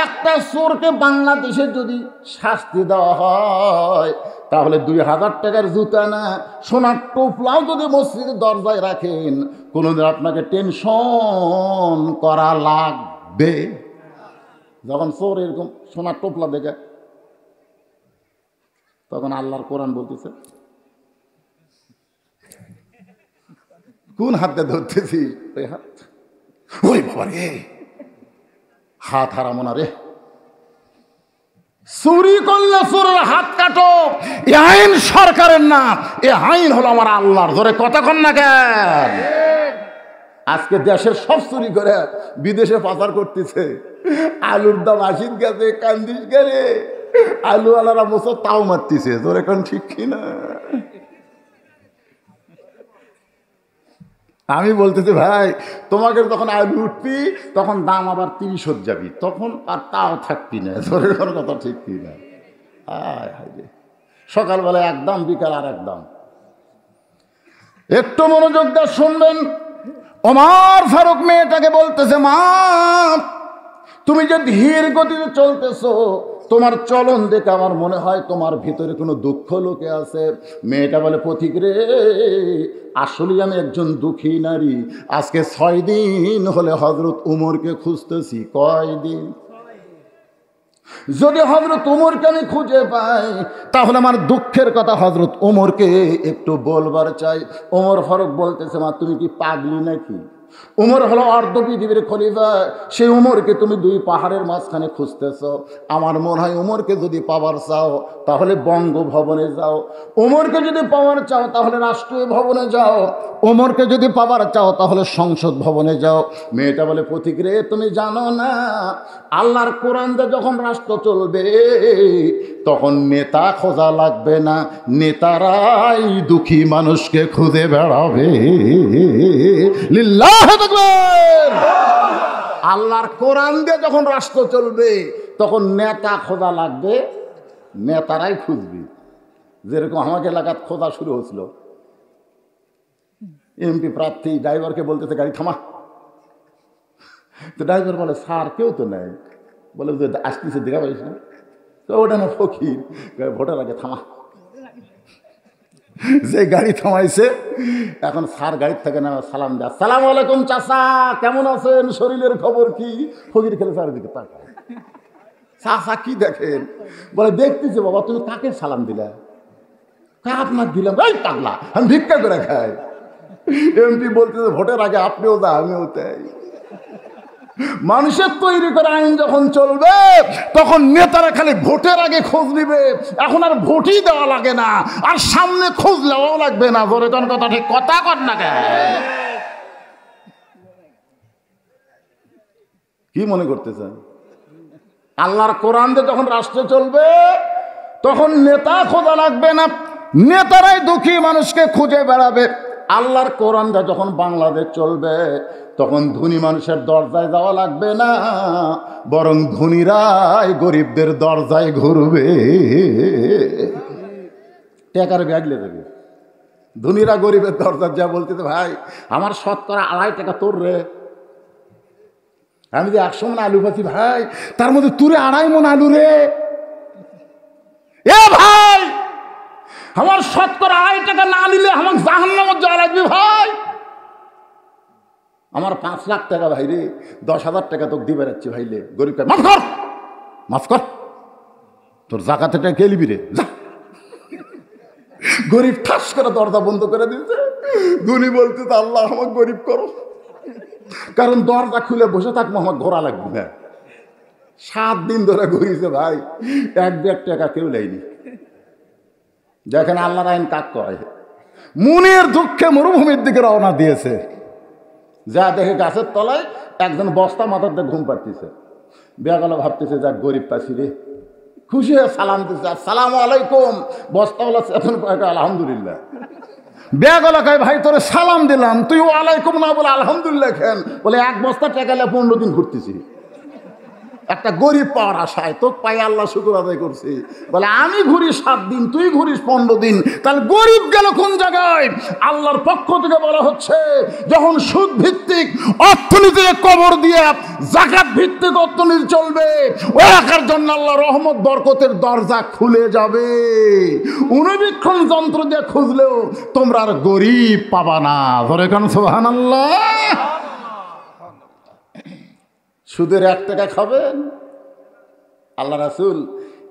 একটা চোরকে বাংলাদেশে যদি শাস্তি দেওয়া হয় তাহলে 2000 টাকার জুতা না, সোনার টোপলাও যদি মসজিদের দরজায় রাখেন কোনোদিন আপনাকে টেনশন করা লাগবে। যখন চোর এরকম সোনার টোপলা দেখে তখন আল্লাহর কোরআন বলতেছে, কোন হাতে ধরতেছি? ওই হাত। ওই বাবা রে, হাত হারামো না রে। চুরি করলে চোরের হাত কাটো, এ আইন সরকারের না, এ আইন হলো আমার আল্লাহর। ধরে কথা কন না কেন? আজকে দেশের সব চুরি করে বিদেশে পাচার করতেছে। আলুর দাম 80 গেছে, কান্দিস গেলে আলু আলারা বছর তাও মারতেছে। তোর এখন ঠিক কিনা? আমি বলতেছি ভাই, তোমাকে যখন আলু উঠবি তখন দাম আবার 30 হয়ে যাবি, তখন আর তাও থাকবি না। তোর এখন কথা ঠিক কিনা? হায় হায় রে, সকালবেলা একদম, বিকাল আর একদম। একটু মনোযোগ দিয়ে শুনবেন। ওমর ফারুক মেয়েটাকে বলতেছে, মা তুমি যে ধীর গতিতে চলতেছো, তোমার চলন দেখে আমার মনে হয় তোমার ভিতরে কোনো দুঃখ লুকে আছে। মেয়েটা বলে, পথিক রে, আসলেই আমি একজন দুঃখী নারী। আজকে 6 দিন হলে হযরত উমরকে খুঁজতেছি। কয়দিন? যদি হযরত উমরকে আমি খুঁজে পাই তাহলে আমার দুঃখের কথা হযরত উমরকে একটু বলবার চাই। ওমর ফারুক বলতেছে, মা তুমি কি পাগলি নাকি? উমর হলো অর্ধ পৃথিবীর খলিফা, সেই উমরকে তুমি 2 পাহাড়ের মাঝখানে খুঁজতেছ। আমার মনে হয় উমরকে যদি পাওয়ার চাও তাহলে বঙ্গভবনে যাও, উমরকে যদি পাওয়ার চাও তাহলে রাষ্ট্রীয় ভবনে যাও, উমরকে যদি পাওয়ার চাও তাহলে সংসদ ভবনে যাও। মেয়েটা বলে, পথিক রে, তুমি জানো না আল্লাহর কোরআন দিয়ে যখন রাষ্ট্র চলবে তখন নেতা খোঁজা লাগবে না, নেতারাই দুঃখী মানুষকে খুঁজে বেড়াবে। লিল্লাহ তাকবীর। আল্লাহর কোরআন দিয়ে যখন রাষ্ট্র চলবে তখন নেতা খোঁজা লাগবে, নেতারাই খুঁজবে। যেরকম আমাকে এলাকাত খোঁজা শুরু হয়েছিল, এমপি প্রার্থী ড্রাইভারকে বলতেছে গাড়ি থামা, তো ড্রাইভার বলে স্যার কেউ তো নেই, বলে যে আসতেছে দেখা পাইস না, তো ওটা না ফকির, ভোটের আগে থামা। যে গাড়ি থামাইছে এখন স্যার গাড়ির থেকে না সালাম দেয়, আসসালামু আলাইকুম চাচা, কেমন আছেন, শরীরের খবর কি? ফকির খেলে স্যার দিকে তাকায়, চাচা কি দেখেন? বলে দেখতেছি বাবা, তুমি কাকে সালাম দিলে? আপনার দিলাম। এই পাগলা, আমি ভিক্ষা করে খাই। এমপি বলতেছে ভোটের আগে আপনিও যা আমিও তাই। মানুষের তৈরি করা আইন যখন চলবে তখন নেতারা খালি ভোটের আগে খোঁজ নিবে, এখন আর ভোটই দেওয়া লাগে না, আর সামনে খোঁজ নেওয়াও লাগবে না। ধরে কোন কথা ঠিক কথা কর না কেন? কি মনে করতেছেন? আল্লাহর কোরআন দিয়ে যখন রাষ্ট্র চলবে তখন নেতা খোঁজা লাগবে না, নেতারাই দুঃখী মানুষকে খুঁজে বেড়াবে। আল্লাহর কোরআনটা যখন বাংলাদেশ চলবে তখন ধনী মানুষের দরজায় যাওয়া লাগবে না, বরং ধনীরাই গরিবদের দরজায় ঘুরবে। টাকার ব্যাগ লে দেবে, ধনীরা গরিবের দরজা যা বলতেছে, ভাই আমার শতকরা 2.5 টাকা তোর রে, আমি যে 100 মণ আলু পাচ্ছি ভাই, তার মধ্যে তুরে 2.5 মণ আলু রে। এ ভাই, আমার শতকরা 2.5 টাকা না নিলে আমার জাহান্নামে যাওয়া লাগবে ভাই। আমার 5 লাখ টাকা ভাই রে, 10,000 টাকা তোকে দিয়ে বেড়াচ্ছি ভাইলে। গরিব মাফ কর, মাফ কর, তোর জাকাতে টাকা কে নিবি রে, যা। গরিব ঠাস করে দরজা বন্ধ করে দিয়েছে। ধনী বলতে আল্লাহ আমাকে গরিব করো, কারণ দরজা খুলে বসে থাকবো আমার ঘোরা লাগবে না। 7 দিন ধরে ঘুরিয়েছে ভাই, 1 ব্যাগ টাকা কেউ নেয়নি। যেখানে আল্লাহর আইন কাক কয়, মনের দুঃখে মরুভূমির দিকে রওনা দিয়েছে, যা দেখে গাছের তলায় একজন বস্তা মাথার দিয়ে ঘুম পাড়তেছে। বেয়াগলা ভাবতেছে যা গরিব পাচ্ছি রে, খুশি হয়ে সালাম দিচ্ছে, আসসালামু আলাইকুম। বস্তাওয়ালা এখন আলহামদুলিল্লাহ। বেয়াগলা কয়, ভাই তোরে সালাম দিলাম, তুই ওয়ালাইকুম না বলে আলহামদুলিল্লাহ কেন? বলে 1 বস্তা টাকা 15 দিন ঘুরতেছি, একটা গরিব পাওয়ার আশায়, তো পাই আল্লাহ শুকর আদায় করছি। বলে আমি ঘুরি 7 দিন, তুই ঘুরিস 15 দিন, তাহলে গরিব গেল কোন জায়গায়? আল্লাহর পক্ষ থেকে বলা হচ্ছে, যখন সুদ ভিত্তিক অর্থনীতিকে কবর দিয়ে যাকাত ভিত্তিক অর্থনীতি চলবে, ওই এলাকার জন্য আল্লাহ রহমত বরকতের দরজা খুলে যাবে। অনুবীক্ষণ যন্ত্র দিয়ে খুঁজলেও তোমরা আর গরিব পাবা না। ধরে কেন সুবহানাল্লাহ। সুদের 1 টাকা খাবেন? আল্লাহ রাসূল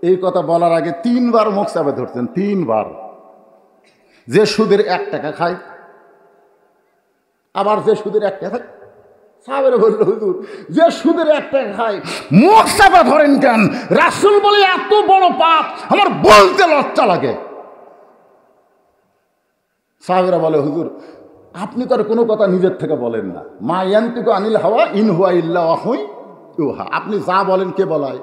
এই কথা বলার আগে 3 বার মুখ চাপে ধরতেন, 3 বার। যে সুদের 1 টাকা খায়, আবার যে সুদের 1 টাকা খায়, সাহাবেরা বলল হুজুর যে সুদের 1 টাকা খায় মুখ চাপে ধরেন কেন? রাসূল বলে এত বড় পাপ আমার বলতে লজ্জা লাগে। সাহাবেরা বলে হুজুর আপনি তো আর কোনো কথা নিজের থেকে বলেন না, মা ইয়ান্তিকু আনিল হাওয়া ইন হুয়া ইল্লা ওয়াহুই ইউহা, আপনি যা বলেন কে বলায়?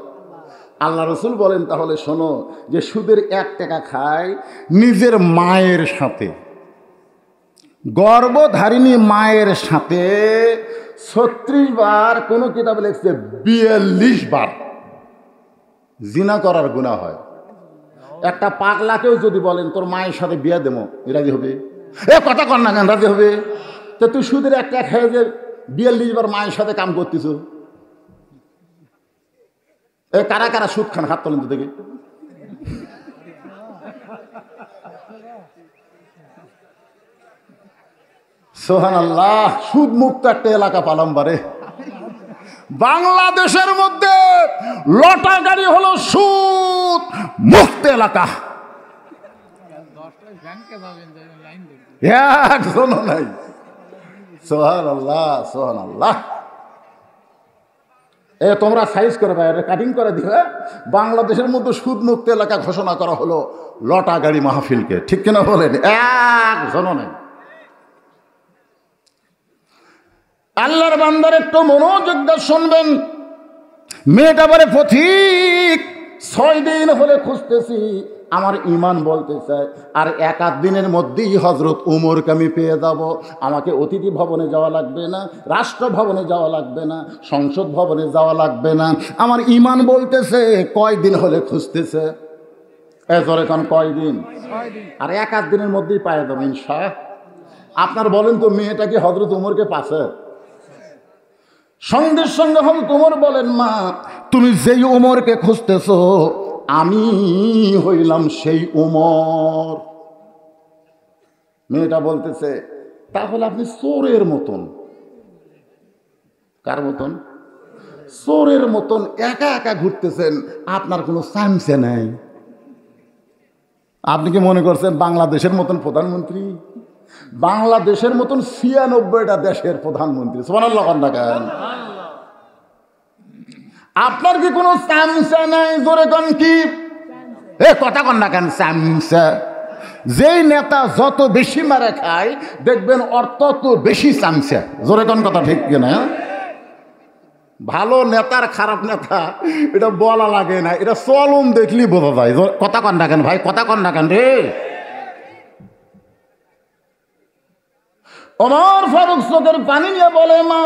আল্লাহ রসুল বলেন তাহলে শোনো, যে সুদের 1 টাকা খায় নিজের মায়ের সাথে, গর্ভধারিণী মায়ের সাথে 36 বার, কোন কিতাবে লিখছে 42 বার জিনা করার গুনাহ হয়। একটা পাগলাকেও যদি বলেন তোর মায়ের সাথে বিয়ে দেবো, রাজি হবে? এ কথা কর না কেন, রাজি হবে? তো তুই সুদের একটা খেয়ে যে 42 বার মায়ের সাথে কাম করতেছ, এ কারা কারা সুদ খান হাত তোলেন তো দেখি। সুবহানাল্লাহ, সুদ মুক্ত একটা এলাকা পালাম বারে। বাংলাদেশের মধ্যে লটা গাড়ি হলো সুদ মুক্ত এলাকা, একজনও নাই। সুবহানাল্লাহ, সুবহানাল্লাহ। এ তোমরা সাইজ করে বাইরে কাটিং করে দিবে। বাংলাদেশের মধ্যে সুদ মুক্ত এলাকা ঘোষণা করা হলো লটা গাড়ি মাহফিলকে, ঠিক কিনা বলেন? একজনও নেই। আল্লাহর বান্দার একটু মনোযোগ দিয়ে শুনবেন। মেয়েটা বলে পথিক 6 দিন হলে খুঁজতেছি, আমার ইমান বলতে চায় আর 1-8 দিনের মধ্যেই হজরত উমরকে আমি পেয়ে যাব। আমাকে অতিথি ভবনে যাওয়া লাগবে না, রাষ্ট্র ভবনে যাওয়া লাগবে না, সংসদ ভবনে যাওয়া লাগবে না। আমার ইমান বলতেছে কয়দিন হলে খুঁজতেছে, এজরে কোন কয়দিন? আর 1-8 দিনের মধ্যেই পায়ে যাবো ইনশাআল্লাহ। আপনার বলেন তো, মেয়েটা কি হজরত উমরকে পাশে? সঙ্গে সঙ্গে হল উমর বলেন, মা তুমি যেই উমরকে খুঁজতেছো আমি হইলাম সেই উমর। মেয়েটা বলতেছে, তাহলে আপনি চোরের মতন। কার মতন? চোরের মতন একা একা ঘুরতেছেন, আপনার কোনো চামচে নাই। আপনি কি মনে করছেন বাংলাদেশের মতন প্রধানমন্ত্রী? বাংলাদেশের মতন 96টা দেশের প্রধানমন্ত্রী। সুবহানাল্লাহ। আপনার কি কোনো চামচা নাই? জোরে কন কি? এ কথা কন না কেন? চামচা। যেই নেতা যত বেশি মারা খায় দেখবেন ওর তত বেশি চামচা। জোরে কন কথা ঠিক কিনা? ভালো নেতার খারাপ নেতা এটা বলা লাগে না, এটা চলন দেখলেই বোঝা যায়। কথা কন না কেন ভাই? কথা কন না কেন রে? ওমর ফারুক চোখের পানি নিয়ে বলে, মা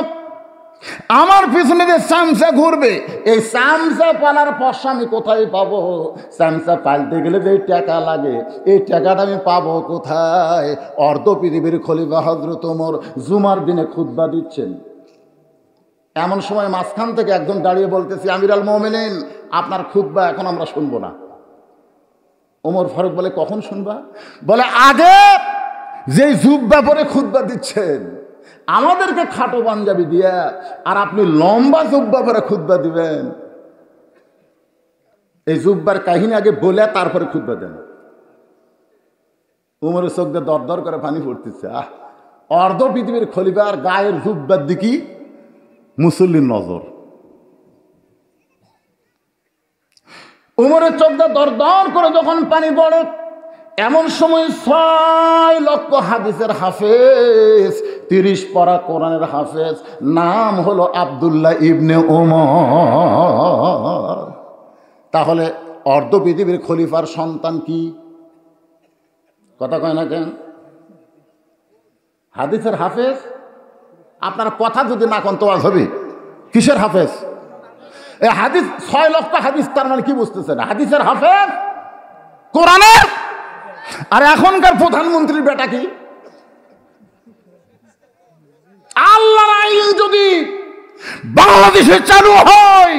আমার পিছনে যে চামচা ঘুরবে, এই চামচা পালার পয়সা আমি কোথায় পাবো? চামচা পালতে গেলে যে টাকা লাগে, এই টাকাটা আমি পাবো কোথায়? অর্ধ পৃথিবীর খলিফা হযরত ওমর জুমার দিনে খুতবা দিচ্ছেন। এমন সময় মাঝখান থেকে একজন দাঁড়িয়ে বলতেছে, আমিরুল মুমিনিন আপনার খুতবা এখন আমরা শুনবো না। ওমর ফারুক বলে, কখন শুনবা? বলে, আগে যে জুব্বা পরে খুতবা দিচ্ছেন আমাদেরকে খাটো পাঞ্জাবি দিয়া, আর আপনি লম্বা জুব্বা পরে খুতবা দিবেন। এই জুব্বার কাহিনী আগে বলে তারপরে খুতবা দেন। উমরের চোখ দিয়ে দর দর করে পানি পড়তেছে। অর্ধ পৃথিবীর খলিফার গায়ের জুব্বার দিকে মুসল্লির নজর। উমরের চোখ দিয়ে দর দর করে যখন পানি পড়ে, এমন সময় 6 লক্ষ হাদিসের হাফেজ, 30 পারা কোরআনের হাফেজ, নাম হলো আব্দুল্লাহ ইবনে ওমর। তাহলে অর্ধ পৃথিবীর খলিফার সন্তান কি? কথা কয় না কেন? হাদিসের হাফেজ। আপনার কথা যদি না কোন তো আজ হবে কিসের হাফেজ? এই হাদিস 6 লক্ষ হাদিস, তার মানে কি বুঝতেছেন? হাদিসের হাফেজ কোরআনের। আর এখনকার প্রধানমন্ত্রীর বেটা কি? আল্লাহর আইন যদি বাংলাদেশে চালু হয়,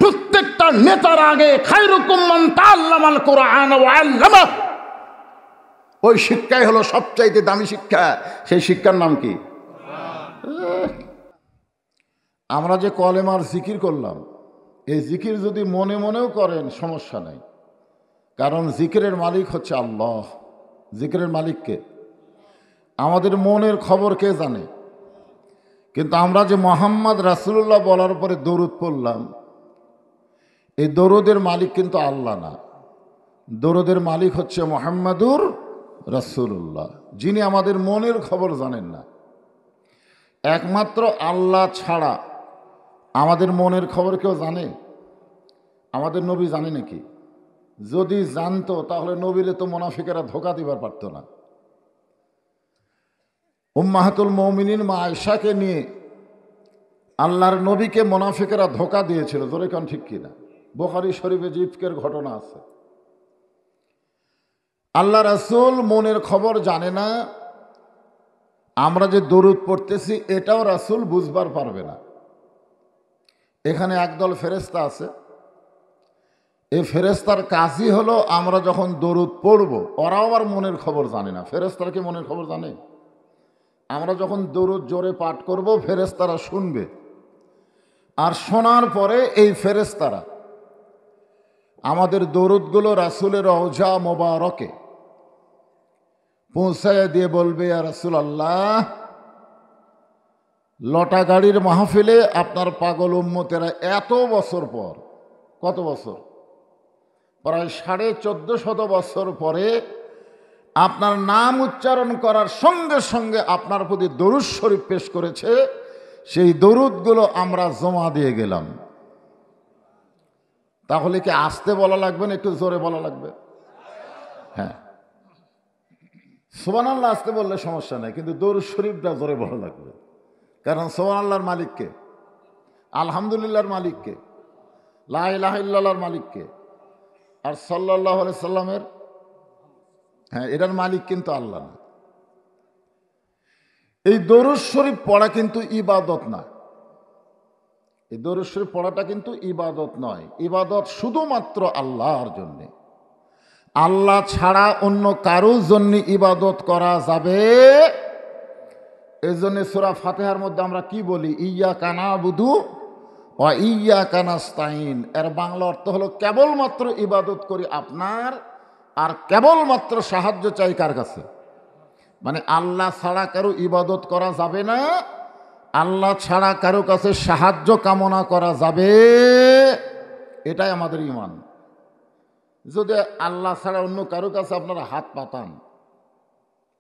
প্রত্যেকটা নেতার আগে খায়রুকুম মান তাআল্লামাল কোরআন ওয়া আল্লামা, ওই শিক্ষাই হলো সবচাইতে দামি শিক্ষা। সেই শিক্ষার নাম কি? আমরা যে কলেমার জিকির করলাম, এই জিকির যদি মনে মনেও করেন সমস্যা নাই, কারণ জিকিরের মালিক হচ্ছে আল্লাহ। জিকিরের মালিককে আমাদের মনের খবর কে জানে? কিন্তু আমরা যে মুহাম্মদ রাসূলুল্লাহ বলার পরে দরুদ পড়লাম, এই দরুদের মালিক কিন্তু আল্লাহ না। দরুদের মালিক হচ্ছে মুহাম্মাদুর রাসূলুল্লাহ, যিনি আমাদের মনের খবর জানেন না। একমাত্র আল্লাহ ছাড়া আমাদের মনের খবর কেউ জানে? আমাদের নবী জানে নাকি? যদি জানতো তাহলে নবীরে তো মুনাফিকেরা ধোঁকা দিবার পারত না। উম্মাহাতুল মুমিনিন মা আয়েশাকে নিয়ে আল্লাহর নবীকে মুনাফিকেরা ধোঁকা দিয়েছিল। জোরে কান ঠিক কিনা? বুখারী শরীফে ইফকের ঘটনা আছে। আল্লাহ রাসূল মনের খবর জানে না, আমরা যে দরুদ পড়তেছি এটাও রাসূল বুঝবার পারবে না। এখানে একদল ফেরেশতা আছে, এই ফেরেশতার কাজই হলো আমরা যখন দরুদ পড়ব, ওরাও আবার মনের খবর জানে না। ফেরেশতারা কি মনের খবর জানে? আমরা যখন দরুদ জোরে পাঠ করব ফেরেশতারা শুনবে, আর শোনার পরে এই ফেরেশতারা আমাদের দরুদগুলো রাসূলের রওজা মোবারকে পৌঁছায় দিয়ে বলবে, ইয়া রাসূলুল্লাহ, লটা গাড়ির মাহফিলে আপনার পাগল উম্মতেরা এত বছর পর, কত বছর, প্রায় 1450 বছর পরে আপনার নাম উচ্চারণ করার সঙ্গে সঙ্গে আপনার প্রতি দরুদ শরীফ পেশ করেছে, সেই দরুদগুলো আমরা জমা দিয়ে গেলাম। তাহলে কি আস্তে বলা লাগবে না একটু জোরে বলা লাগবে? হ্যাঁ, সুবহানাল্লাহ আস্তে বললে সমস্যা নেই, কিন্তু দরুদ শরীফটা জোরে বলা লাগবে। কারণ সুবহানাল্লাহর মালিককে, আলহামদুলিল্লাহর মালিককে, লা ইলাহা ইল্লাল্লাহর মালিককে, আর সাল্লাল্লাহু আলাইহি সাল্লামের, হ্যাঁ, এটার মালিক কিন্তু আল্লাহ না। এই দরুদ শরীফ পড়া কিন্তু ইবাদত না। এই দরুদ শরীফ পড়াটা কিন্তু ইবাদত নয়। ইবাদত শুধুমাত্র আল্লাহর জন্যে। আল্লাহ ছাড়া অন্য কারোর জন্য ইবাদত করা যাবে। এই জন্য সূরা ফাতিহার মধ্যে আমরা কি বলি? ইয়্যাকা না'বুদু ওয়া ইয়্যাকা নাস্তাইন। এর বাংলা অর্থ হলো কেবলমাত্র ইবাদত করি আপনার, আর কেবলমাত্র সাহায্য চাই কার কাছে? মানে আল্লাহ ছাড়া কারো ইবাদত করা যাবে না, আল্লাহ ছাড়া কারো কাছে সাহায্য কামনা করা যাবে, এটাই আমাদের ঈমান। যদি আল্লাহ ছাড়া অন্য কারো কাছে আপনারা হাত পাতান,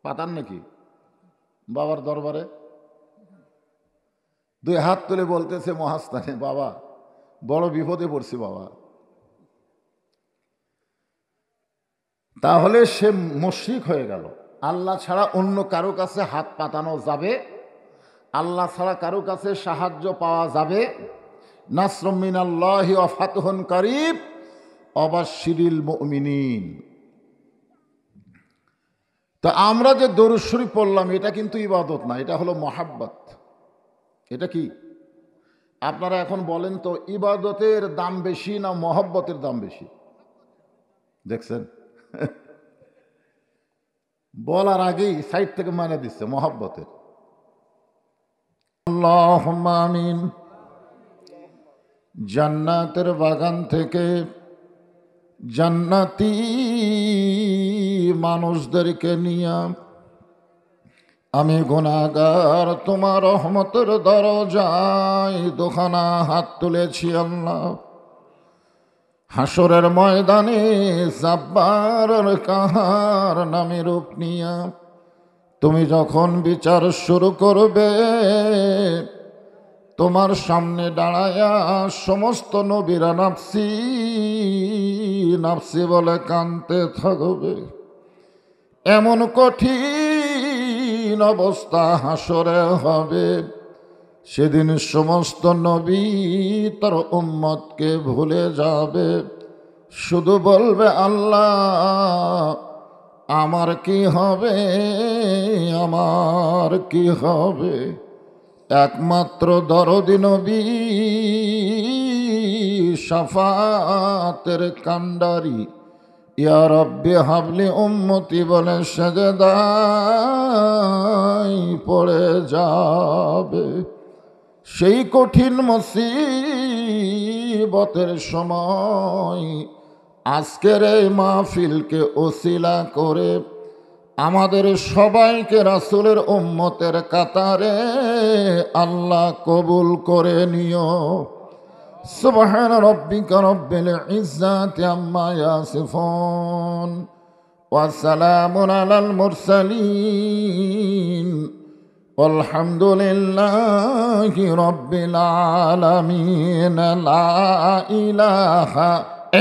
পাতান নাকি বাবার দরবারে? দুই হাত তুলে বলতেছে মহাস্থানে, বাবা বড় বিপদে পড়ছি বাবা, তাহলে সে মুশরিক হয়ে গেল। আল্লাহ ছাড়া অন্য কারো কাছে হাত পাতানো যাবে, আল্লাহ ছাড়া কারো কাছে সাহায্য পাওয়া যাবে। নাসরুম মিনাল্লাহি ওয়া ফাতহুন কারীব ওয়াবাশশিরিল মুমিনিন। তো আমরা যে দরুদ শরীফ পড়লাম এটা কিন্তু ইবাদত না, এটা হলো মহাব্বত। এটা কি? আপনারা এখন বলেন তো, ইবাদতের দাম বেশি না মহব্বতের দাম বেশি? দেখছেন, বলার আগেই সাইড থেকে মানে দিচ্ছে মহব্বতের। আল্লাহুম্মা আমিন। জান্নাতের বাগান থেকে জান্নাতি মানুষদেরকে নিয়ে আমি গুনাহগার তোমার রহমতের দরজায় দুখানা হাত তুলেছি আল্লাহ। হাসরের ময়দানে জাব্বার কাহার নামে রূপ নিয়া তুমি যখন বিচার শুরু করবে, তোমার সামনে দাঁড়ায়া সমস্ত নবীরা নাফসি নাফসি বলে কাঁদতে থাকবে। এমন কঠিন অবস্থা হাসরে হবে, সেদিন সমস্ত নবী তার উম্মতকে ভুলে যাবে, শুধু বলবে আল্লাহ আমার কি হবে, আমার কি হবে। একমাত্র দরদি নবী শাফাতের কান্ডারি ইয়া রব্বি হাবলি উম্মতি বলে সেজদায় পড়ে যাবে। সেই কঠিন মুসিবতের সময় আজকের এই মাহফিলকে ওসিলা করে আমাদের সবাইকে রাসূলের উম্মতের কাতারে আল্লাহ কবুল করে নিও। সুবহান রাব্বিকা রাব্বিল ইজ্জাতি আম্মা ইয়াসিফুন ওয়া সালামুন আলাল মুরসালিন আলহামদুলিল্লাহি রাব্বিল আলামিন। লা ইলাহা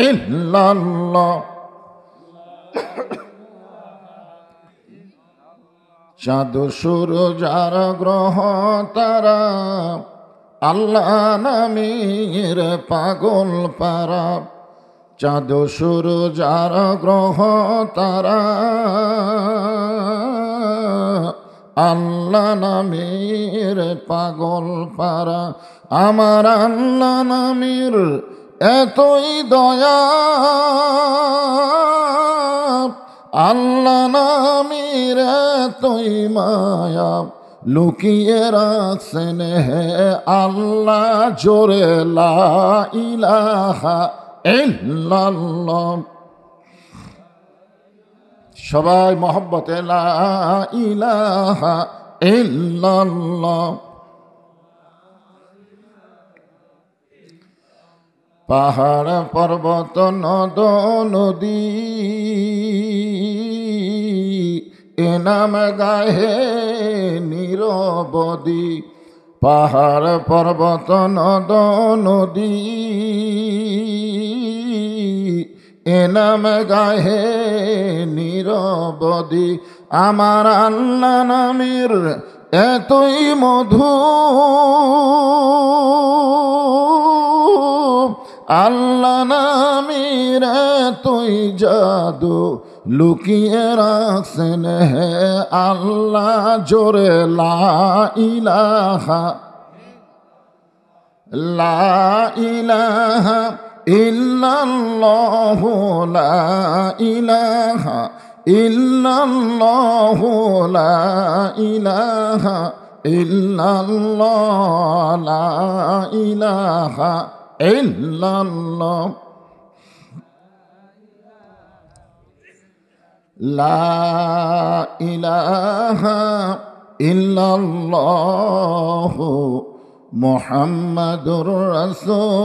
ইল্লাল্লাহ। চাঁদ সূরজ আর গ্রহ তারা আল্লাহ নামের পাগল পারা। চাঁদ সূরজ আর গ্রহ তারা আল্লাহ নামের পাগল পারা, আমার আল্লাহ নামের এতই দয়া, আল্লাহ নামের এতই মায়া, লুকিয়ে রাখছেন হে আল্লাহ জোরে লা ইলাহা ইল্লাল্লাহ। সবাই মহব্বতে লা ইলাহা ইল্লাল্লাহ। পাহাড় পর্বত নদ নদী এ নাম গাহে নিরবধি, পাহাড় পর্বত নদ নদী এ নাম গাহে নিরবধি, আমার আল্লাহ নামের এতই মধু, আল্লাহ নামের এতই জাদু, লুকিয়ে রাখছেন হে আল্লাহ জোরে লা ইলাহা, লা ইলাহা ইল্লাল্লাহু, লা ইলাহা ইল্লাল্লাহু, লা ইলাহা ইল্লাল্লাহ, লা ইলাহা ইল্লাল্লাহ, লা ইলাহা ইল্লাল্লাহু মুহাম্মাদুর রাসূলুল্লাহ।